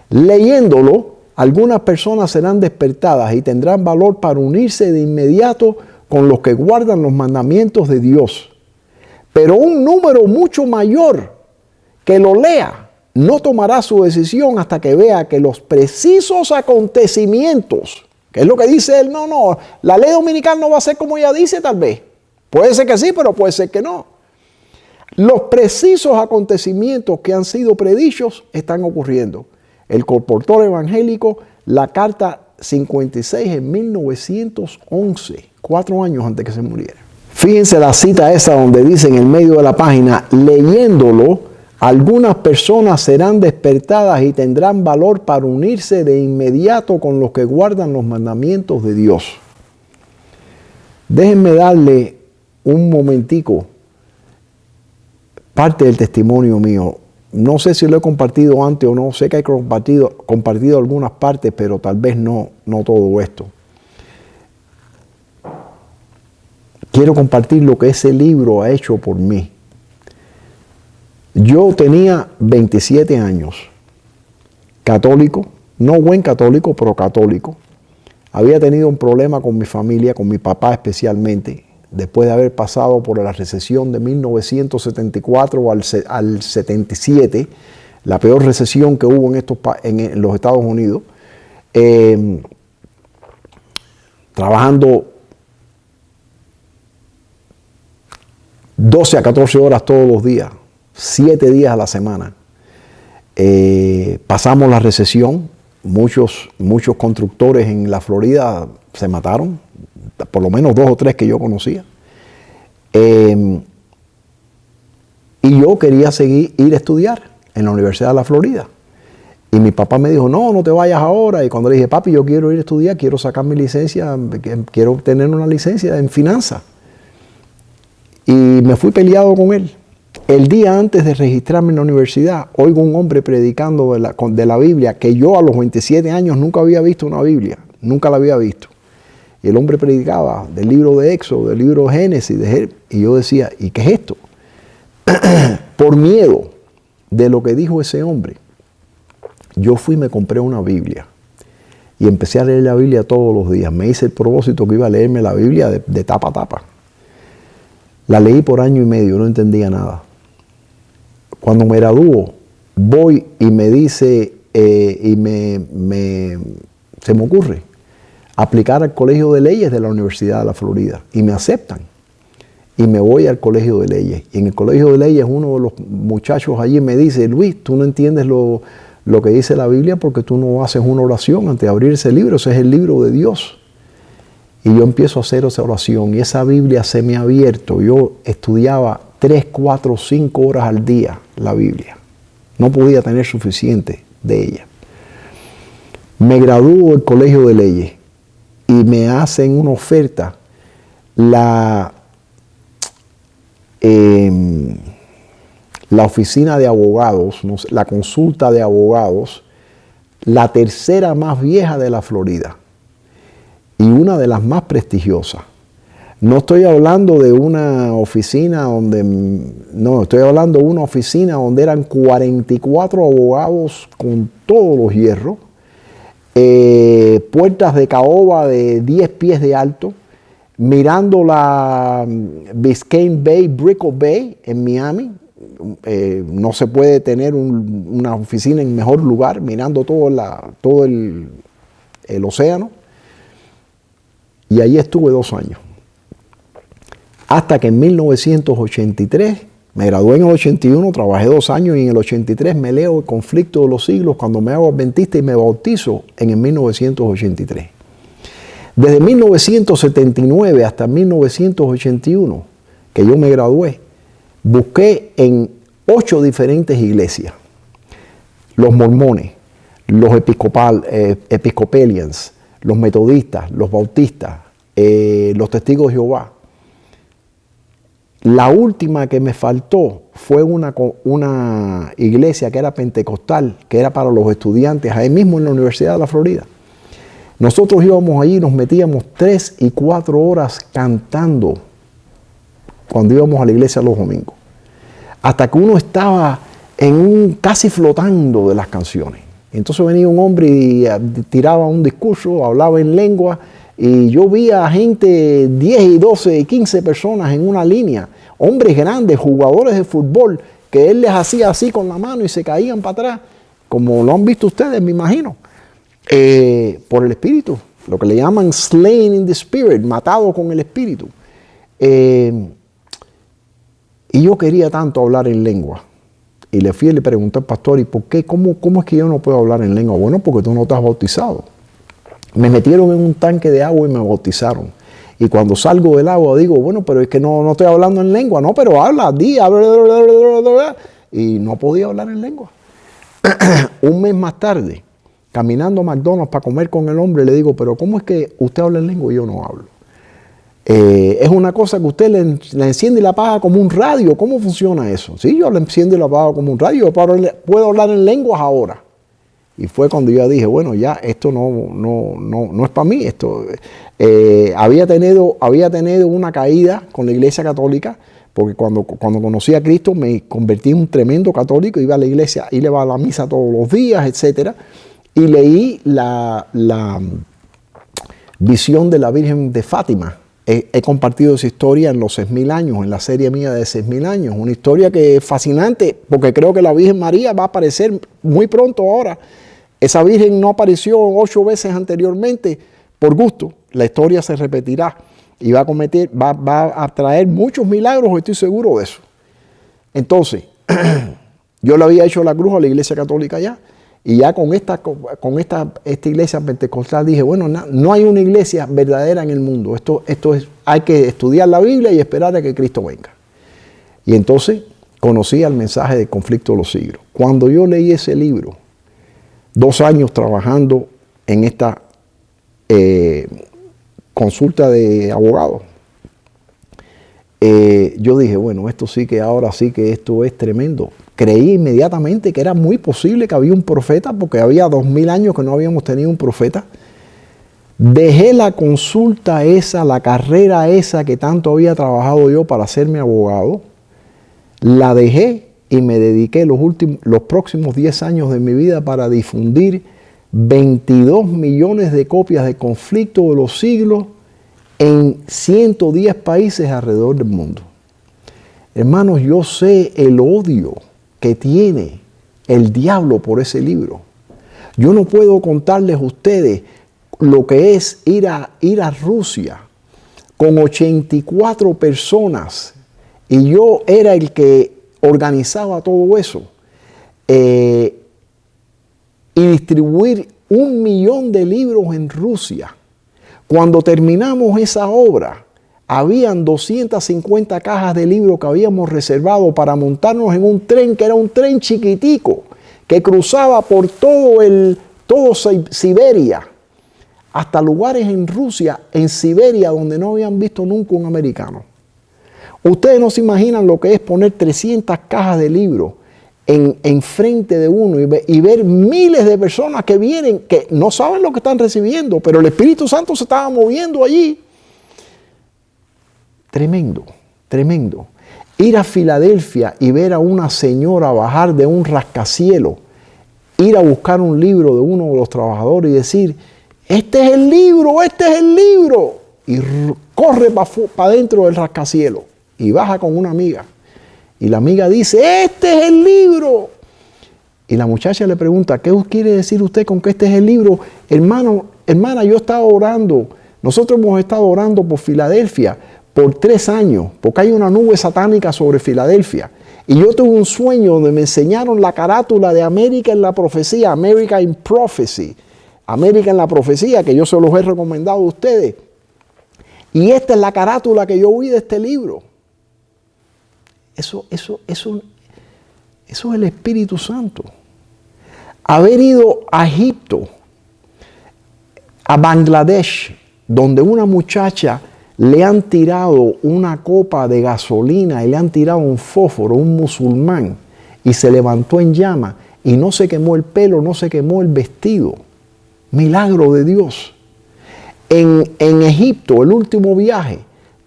Leyéndolo, algunas personas serán despertadas y tendrán valor para unirse de inmediato con los que guardan los mandamientos de Dios. Pero un número mucho mayor que lo lea no tomará su decisión hasta que vea que los precisos acontecimientos, que es lo que dice él, no, la ley dominical no va a ser como ella dice tal vez. Puede ser que sí, pero puede ser que no. Los precisos acontecimientos que han sido predichos están ocurriendo. El colportor evangélico, la carta 56 en 1911, 4 años antes que se muriera. Fíjense la cita esa donde dice en el medio de la página, leyéndolo, algunas personas serán despertadas y tendrán valor para unirse de inmediato con los que guardan los mandamientos de Dios. Déjenme darle un momentico parte del testimonio mío. No sé si lo he compartido antes o no, sé que he compartido algunas partes, pero tal vez no todo esto. Quiero compartir lo que ese libro ha hecho por mí. Yo tenía 27 años, católico, no buen católico, pero católico. Había tenido un problema con mi familia, con mi papá especialmente, después de haber pasado por la recesión de 1974 al 77, la peor recesión que hubo en los Estados Unidos, trabajando 12 a 14 horas todos los días, 7 días a la semana. Pasamos la recesión, muchos constructores en la Florida se mataron, por lo menos 2 o 3 que yo conocía. Y yo quería ir a estudiar en la Universidad de la Florida. Y mi papá me dijo, no te vayas ahora. Y cuando le dije, papi, yo quiero ir a estudiar, quiero sacar mi licencia, quiero tener una licencia en finanzas. Y me fui peleado con él. El día antes de registrarme en la universidad, oigo un hombre predicando de la Biblia, que yo a los 27 años nunca había visto una Biblia, nunca la había visto. Y el hombre predicaba del libro de Éxodo, del libro de Génesis, y yo decía, ¿y qué es esto? Por miedo de lo que dijo ese hombre, yo fui y me compré una Biblia. Y empecé a leer la Biblia todos los días. Me hice el propósito que iba a leerme la Biblia de tapa a tapa. La leí por año y medio, no entendía nada. Cuando me graduó, voy y me dice, se me ocurre aplicar al Colegio de Leyes de la Universidad de la Florida. Y me aceptan. y me voy al colegio de leyes. Y en el colegio de leyes uno de los muchachos allí me dice, Luis, tú no entiendes lo que dice la Biblia porque tú no haces una oración antes de abrir ese libro. Ese es el libro de Dios. Y yo empiezo a hacer esa oración y esa Biblia se me ha abierto. Yo estudiaba 3, 4, 5 horas al día la Biblia. No podía tener suficiente de ella. Me gradúo del colegio de leyes y me hacen una oferta. La oficina de abogados, la consulta de abogados, la tercera más vieja de la Florida y una de las más prestigiosas. No estoy hablando de una oficina estoy hablando de una oficina donde eran 44 abogados con todos los hierros, puertas de caoba de 10 pies de alto, mirando la Biscayne Bay, Brickell Bay en Miami. No se puede tener una oficina en mejor lugar, mirando todo el océano. Y allí estuve 2 años. Hasta que en 1983, me gradué en el 81, trabajé 2 años y en el 83 me leo El conflicto de los siglos cuando me hago adventista y me bautizo en el 1983. Desde 1979 hasta 1981, que yo me gradué, busqué en 8 diferentes iglesias. Los mormones, los episcopalians, los metodistas, los bautistas, los testigos de Jehová. La última que me faltó fue una iglesia que era pentecostal, que era para los estudiantes, ahí mismo en la Universidad de la Florida. Nosotros íbamos allí y nos metíamos 3 y 4 horas cantando cuando íbamos a la iglesia los domingos. Hasta que uno estaba casi flotando de las canciones. Entonces venía un hombre y tiraba un discurso, hablaba en lengua, y yo vi a gente, 10 y 12 y 15 personas en una línea, hombres grandes, jugadores de fútbol, que él les hacía así con la mano y se caían para atrás, como lo han visto ustedes, me imagino, por el Espíritu, lo que le llaman slain in the spirit, matado con el Espíritu. Y yo quería tanto hablar en lengua. Y le fui y le pregunté al pastor, ¿y por qué? ¿Cómo es que yo no puedo hablar en lengua? Bueno, porque tú no estás bautizado. Me metieron en un tanque de agua y me bautizaron. Y cuando salgo del agua digo, bueno, pero es que no estoy hablando en lengua. No, pero habla, y no podía hablar en lengua. Un mes más tarde, caminando a McDonald's para comer con el hombre, le digo, pero ¿cómo es que usted habla en lengua y yo no hablo? Es una cosa que usted le enciende y la apaga como un radio. ¿Cómo funciona eso? Sí, yo le enciendo y la apago como un radio. Yo puedo hablar en lenguas ahora. Y fue cuando yo dije, bueno, ya esto no es para mí. Esto había tenido una caída con la Iglesia Católica, porque cuando conocí a Cristo me convertí en un tremendo católico, iba a la iglesia, iba a la misa todos los días, etc. Y leí la visión de la Virgen de Fátima. He compartido esa historia en los 6.000 años, en la serie mía de 6.000 años. Una historia que es fascinante, porque creo que la Virgen María va a aparecer muy pronto ahora. Esa Virgen no apareció 8 veces anteriormente por gusto. La historia se repetirá y va a traer muchos milagros, estoy seguro de eso. Entonces, yo le había hecho la cruz a la Iglesia Católica ya. Y ya con esta iglesia pentecostal dije, bueno, no hay una iglesia verdadera en el mundo. Hay que estudiar la Biblia y esperar a que Cristo venga. Y entonces conocí el mensaje del conflicto de los siglos. Cuando yo leí ese libro, 2 años trabajando en esta consulta de abogados, yo dije, bueno, ahora sí que esto es tremendo. Creí inmediatamente que era muy posible que había un profeta, porque había 2000 años que no habíamos tenido un profeta. Dejé la consulta esa, la carrera esa que tanto había trabajado yo para hacerme abogado. La dejé y me dediqué los próximos 10 años de mi vida para difundir 22 millones de copias de Conflicto de los Siglos en 110 países alrededor del mundo. Hermanos, yo sé el odio que tiene el diablo por ese libro. Yo no puedo contarles a ustedes lo que es ir a Rusia con 84 personas, y yo era el que organizaba todo eso, y distribuir 1 millón de libros en Rusia. Cuando terminamos esa obra, habían 250 cajas de libros que habíamos reservado para montarnos en un tren, que era un tren chiquitico, que cruzaba por todo Siberia, hasta lugares en Rusia, en Siberia, donde no habían visto nunca un americano. Ustedes no se imaginan lo que es poner 300 cajas de libros en frente de uno y ver miles de personas que vienen, que no saben lo que están recibiendo, pero el Espíritu Santo se estaba moviendo allí. Tremendo, tremendo. Ir a Filadelfia y ver a una señora bajar de un rascacielos, ir a buscar un libro de uno de los trabajadores y decir, este es el libro, este es el libro. Y corre para dentro del rascacielos y baja con una amiga. Y la amiga dice, este es el libro. Y la muchacha le pregunta, ¿qué quiere decir usted con que este es el libro? Hermana, yo estaba orando. Nosotros hemos estado orando por Filadelfia por 3 años, porque hay una nube satánica sobre Filadelfia. Y yo tuve un sueño donde me enseñaron la carátula de América en la profecía, America in Prophecy, América en la profecía, que yo se los he recomendado a ustedes. Y esta es la carátula que yo vi de este libro. Eso es el Espíritu Santo. Haber ido a Egipto, a Bangladesh, donde una muchacha le han tirado una copa de gasolina y le han tirado un fósforo, un musulmán, y se levantó en llama y no se quemó el pelo, no se quemó el vestido. Milagro de Dios. En Egipto, el último viaje,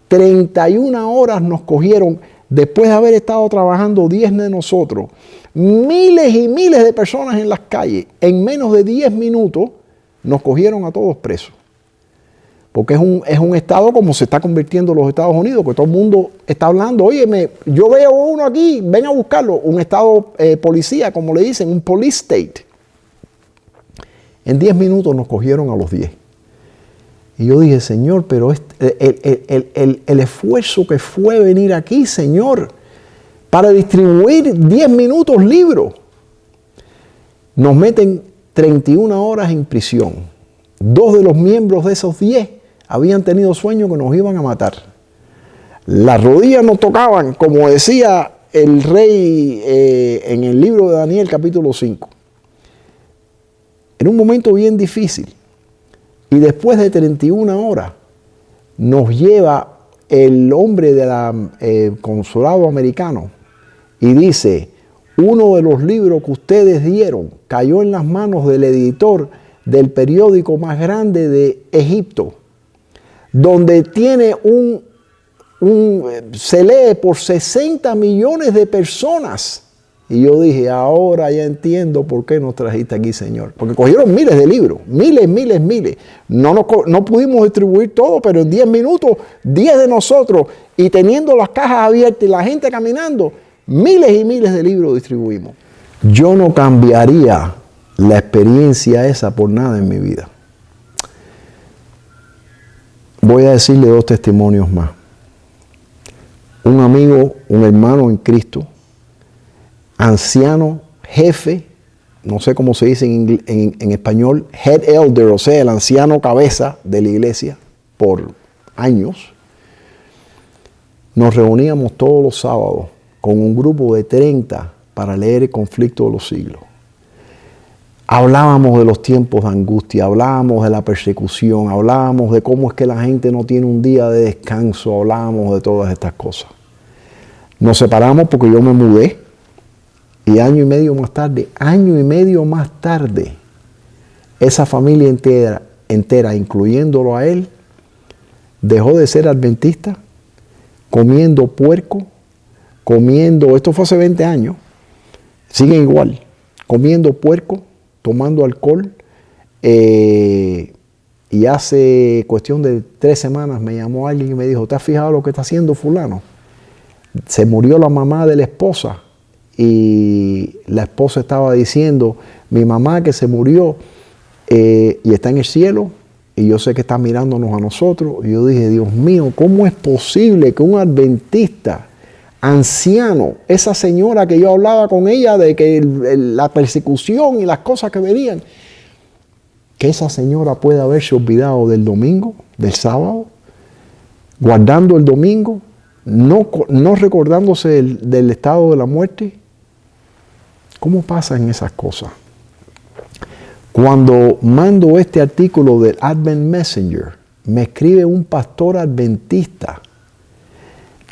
31 horas nos cogieron, después de haber estado trabajando 10 de nosotros, miles y miles de personas en las calles, en menos de 10 minutos nos cogieron a todos presos. Porque es un estado como se está convirtiendo los Estados Unidos, que todo el mundo está hablando, oye, yo veo uno aquí, ven a buscarlo. Un estado policía, como le dicen, un police state. En 10 minutos nos cogieron a los 10. Y yo dije, Señor, pero el esfuerzo que fue venir aquí, Señor, para distribuir 10 minutos libros. Nos meten 31 horas en prisión. 2 de los miembros de esos 10 habían tenido sueños que nos iban a matar. Las rodillas nos tocaban, como decía el rey en el libro de Daniel capítulo 5. En un momento bien difícil. Y después de 31 horas nos lleva el hombre del consulado americano y dice, uno de los libros que ustedes dieron cayó en las manos del editor del periódico más grande de Egipto, donde tiene se lee por 60 millones de personas. Y yo dije, ahora ya entiendo por qué nos trajiste aquí, Señor. Porque cogieron miles de libros, miles. No pudimos distribuir todo, pero en 10 minutos, 10 de nosotros, y teniendo las cajas abiertas y la gente caminando, miles y miles de libros distribuimos. Yo no cambiaría la experiencia esa por nada en mi vida. Voy a decirle 2 testimonios más. Un amigo, un hermano en Cristo, anciano, jefe, no sé cómo se dice en español, head elder, o sea, el anciano cabeza de la iglesia por años. Nos reuníamos todos los sábados con un grupo de 30 para leer el conflicto de los siglos. Hablábamos de los tiempos de angustia, hablábamos de la persecución, hablábamos de cómo es que la gente no tiene un día de descanso, hablábamos de todas estas cosas. Nos separamos porque yo me mudé y año y medio más tarde, esa familia entera, incluyéndolo a él, dejó de ser adventista, comiendo puerco, esto fue hace 20 años, siguen igual, comiendo puerco, tomando alcohol, y hace cuestión de 3 semanas me llamó alguien y me dijo, ¿te has fijado lo que está haciendo fulano? Se murió la mamá de la esposa y la esposa estaba diciendo, mi mamá que se murió y está en el cielo, y yo sé que está mirándonos a nosotros. Y yo dije, Dios mío, ¿cómo es posible que un adventista anciano, esa señora que yo hablaba con ella de que la persecución y las cosas que venían, que esa señora pueda haberse olvidado del domingo, del sábado, guardando el domingo, no recordándose del estado de la muerte? ¿Cómo pasan esas cosas? Cuando mando este artículo del Advent Messenger, me escribe un pastor adventista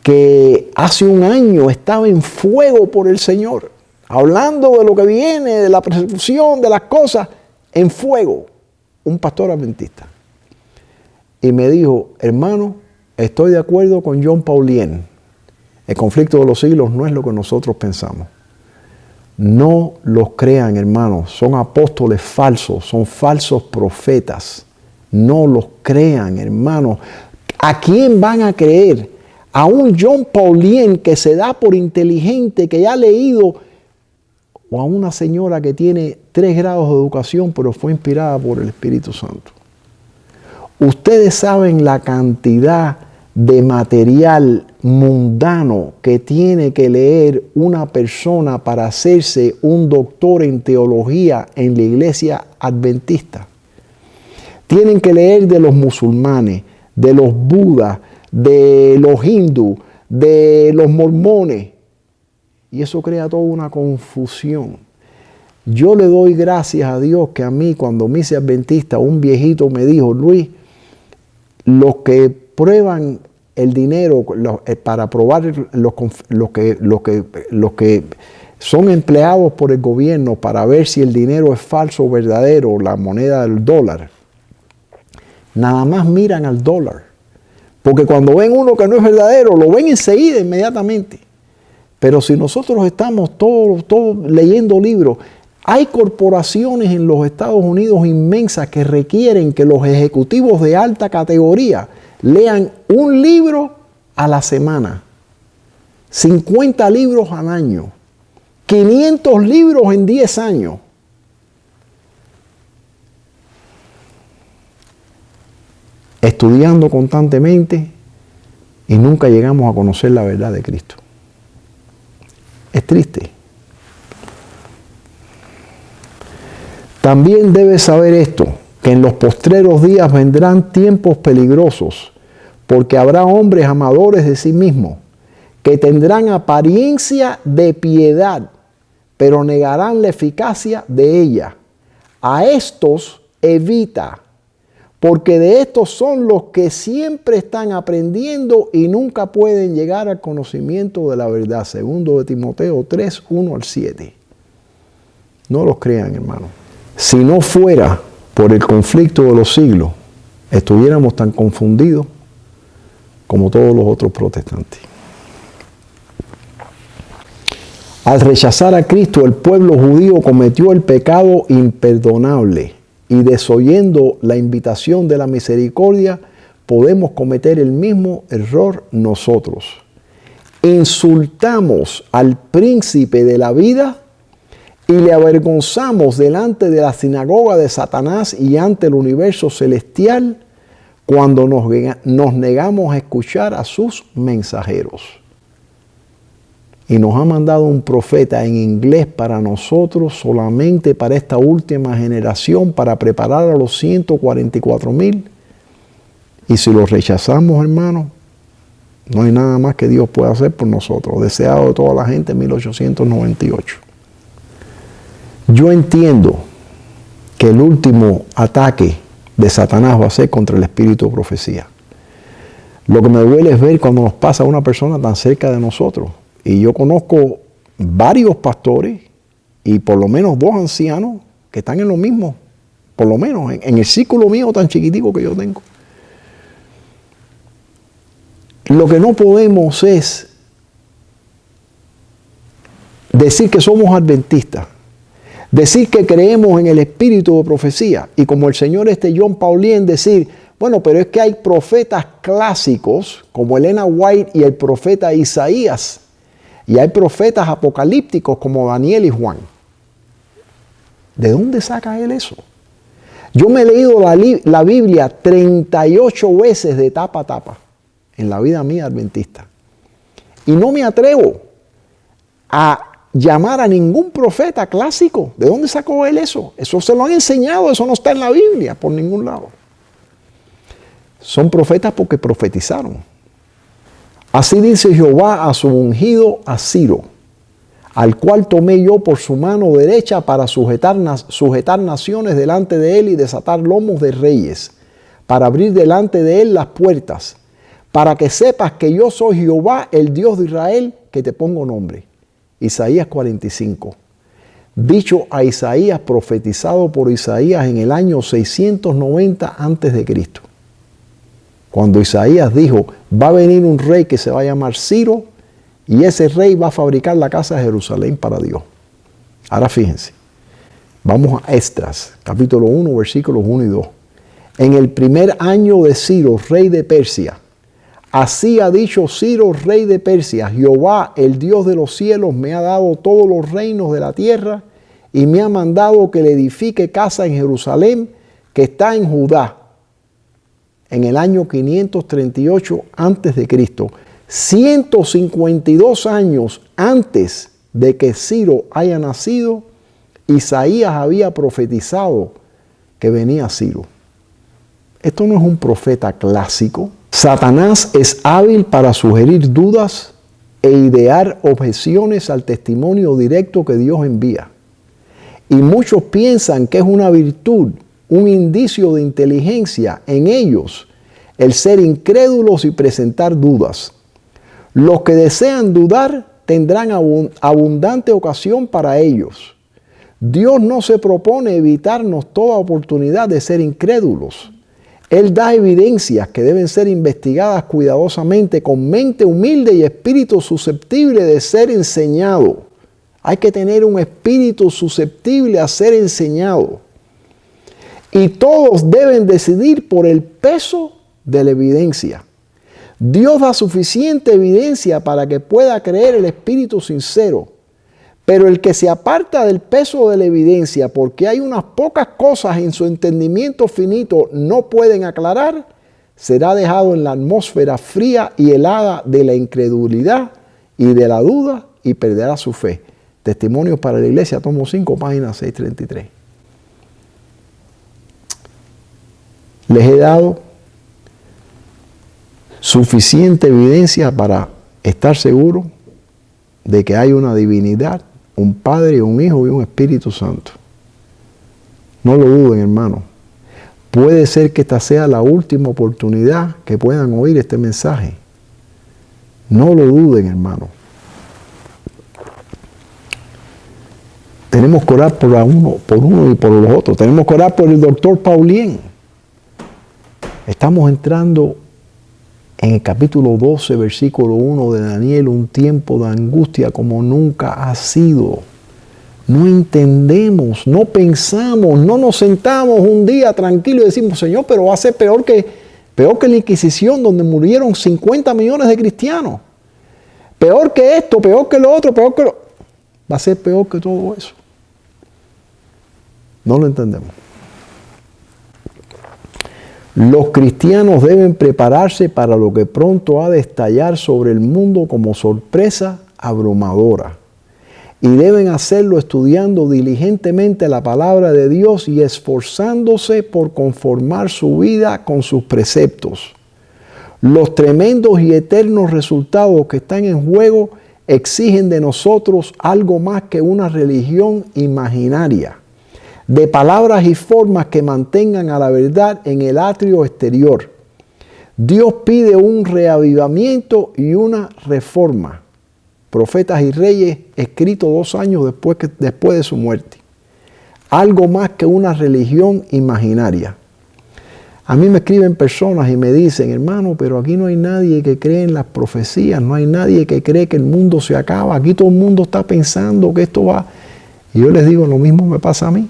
que hace un año estaba en fuego por el Señor, hablando de lo que viene, de la persecución, de las cosas, en fuego, un pastor adventista. Y me dijo, hermano, estoy de acuerdo con John Paulien. El conflicto de los siglos no es lo que nosotros pensamos. No los crean, hermanos. Son apóstoles falsos, son falsos profetas. No los crean, hermanos. ¿A quién van a creer? A un John Paulien que se da por inteligente, que ya ha leído, o a una señora que tiene 3 grados de educación, pero fue inspirada por el Espíritu Santo. Ustedes saben la cantidad de material mundano que tiene que leer una persona para hacerse un doctor en teología en la iglesia adventista. Tienen que leer de los musulmanes, de los budas, de los hindúes, de los mormones. Y eso crea toda una confusión. Yo le doy gracias a Dios que a mí, cuando me hice adventista, un viejito me dijo, Luis, los que prueban el dinero para probar los que son empleados por el gobierno para ver si el dinero es falso o verdadero, la moneda del dólar, nada más miran al dólar. Porque cuando ven uno que no es verdadero, lo ven enseguida, inmediatamente. Pero si nosotros estamos todos leyendo libros, hay corporaciones en los Estados Unidos inmensas que requieren que los ejecutivos de alta categoría lean un libro a la semana, 50 libros al año, 500 libros en 10 años. Estudiando constantemente y nunca llegamos a conocer la verdad de Cristo. Es triste. También debes saber esto, que en los postreros días vendrán tiempos peligrosos, porque habrá hombres amadores de sí mismos, que tendrán apariencia de piedad, pero negarán la eficacia de ella. A estos evita, porque de estos son los que siempre están aprendiendo y nunca pueden llegar al conocimiento de la verdad. 2 de Timoteo 3, 1 al 7. No los crean, hermano. Si no fuera por el conflicto de los siglos, estuviéramos tan confundidos como todos los otros protestantes. Al rechazar a Cristo, el pueblo judío cometió el pecado imperdonable. Y desoyendo la invitación de la misericordia, podemos cometer el mismo error nosotros. Insultamos al príncipe de la vida y le avergonzamos delante de la sinagoga de Satanás y ante el universo celestial cuando nos negamos a escuchar a sus mensajeros. Y nos ha mandado un profeta en inglés para nosotros, solamente para esta última generación, para preparar a los 144,000. Y si los rechazamos, hermano, no hay nada más que Dios pueda hacer por nosotros. Deseado de toda la gente en 1898. Yo entiendo que el último ataque de Satanás va a ser contra el espíritu de profecía. Lo que me duele es ver cuando nos pasa a una persona tan cerca de nosotros. Y yo conozco varios pastores y por lo menos 2 ancianos que están en lo mismo, por lo menos en el círculo mío tan chiquitico que yo tengo. Lo que no podemos es decir que somos adventistas, decir que creemos en el espíritu de profecía y como el señor John Paulien decir, bueno, pero es que hay profetas clásicos como Elena White y el profeta Isaías. Y hay profetas apocalípticos como Daniel y Juan. ¿De dónde saca él eso? Yo me he leído la Biblia 38 veces de tapa a tapa en la vida mía adventista. Y no me atrevo a llamar a ningún profeta clásico. ¿De dónde sacó él eso? Eso se lo han enseñado, eso no está en la Biblia por ningún lado. Son profetas porque profetizaron. Así dice Jehová a su ungido, a Ciro, al cual tomé yo por su mano derecha para sujetar naciones delante de él y desatar lomos de reyes, para abrir delante de él las puertas, para que sepas que yo soy Jehová, el Dios de Israel, que te pongo nombre. Isaías 45. Dicho a Isaías, profetizado por Isaías en el año 690 a.C. Cuando Isaías dijo, va a venir un rey que se va a llamar Ciro, y ese rey va a fabricar la casa de Jerusalén para Dios. Ahora fíjense, vamos a Esdras, capítulo 1, versículos 1 y 2. En el primer año de Ciro, rey de Persia, así ha dicho Ciro, rey de Persia, Jehová, el Dios de los cielos, me ha dado todos los reinos de la tierra y me ha mandado que le edifique casa en Jerusalén, que está en Judá, en el año 538 a.C., 152 años antes de que Ciro haya nacido, Isaías había profetizado que venía Ciro. Esto no es un profeta clásico. Satanás es hábil para sugerir dudas e idear objeciones al testimonio directo que Dios envía. Y muchos piensan que es una virtud, un indicio de inteligencia en ellos, el ser incrédulos y presentar dudas. Los que desean dudar tendrán abundante ocasión para ellos. Dios no se propone evitarnos toda oportunidad de ser incrédulos. Él da evidencias que deben ser investigadas cuidadosamente con mente humilde y espíritu susceptible de ser enseñado. Hay que tener un espíritu susceptible a ser enseñado. Y todos deben decidir por el peso de la evidencia. Dios da suficiente evidencia para que pueda creer el espíritu sincero. Pero el que se aparta del peso de la evidencia porque hay unas pocas cosas en su entendimiento finito no pueden aclarar, será dejado en la atmósfera fría y helada de la incredulidad y de la duda y perderá su fe. Testimonios para la Iglesia, tomo 5, página 633. Les he dado suficiente evidencia para estar seguro de que hay una divinidad, un Padre, un Hijo y un Espíritu Santo. No lo duden, hermano. Puede ser que esta sea la última oportunidad que puedan oír este mensaje. No lo duden, hermano. Tenemos que orar por uno y por los otros. Tenemos que orar por el doctor Paulien. Estamos entrando en el capítulo 12, versículo 1 de Daniel, un tiempo de angustia como nunca ha sido. No entendemos, no pensamos, no nos sentamos un día tranquilo y decimos, Señor, pero va a ser peor que la Inquisición, donde murieron 50 millones de cristianos. Peor que esto, peor que lo otro, peor que lo... Va a ser peor que todo eso. No lo entendemos. Los cristianos deben prepararse para lo que pronto ha de estallar sobre el mundo como sorpresa abrumadora. Y deben hacerlo estudiando diligentemente la palabra de Dios y esforzándose por conformar su vida con sus preceptos. Los tremendos y eternos resultados que están en juego exigen de nosotros algo más que una religión imaginaria, de palabras y formas que mantengan a la verdad en el atrio exterior. Dios pide un reavivamiento y una reforma. Profetas y Reyes, escrito 2 años después de su muerte. Algo más que una religión imaginaria. A mí me escriben personas y me dicen, hermano, pero aquí no hay nadie que cree en las profecías, no hay nadie que cree que el mundo se acaba, aquí todo el mundo está pensando que esto va... Y yo les digo, lo mismo me pasa a mí.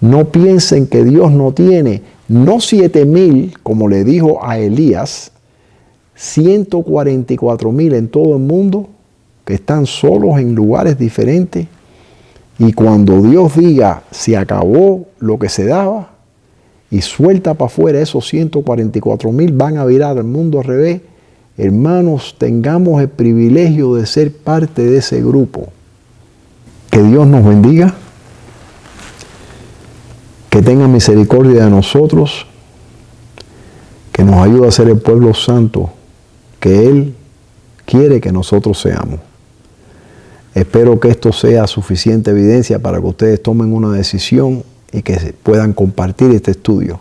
No piensen que Dios no tiene, no 7,000, como le dijo a Elías, 144,000 en todo el mundo, que están solos en lugares diferentes. Y cuando Dios diga, se acabó lo que se daba, y suelta para afuera esos 144,000, van a virar al mundo al revés. Hermanos, tengamos el privilegio de ser parte de ese grupo. Que Dios nos bendiga, que tenga misericordia de nosotros, que nos ayude a ser el pueblo santo que Él quiere que nosotros seamos. Espero que esto sea suficiente evidencia para que ustedes tomen una decisión y que puedan compartir este estudio.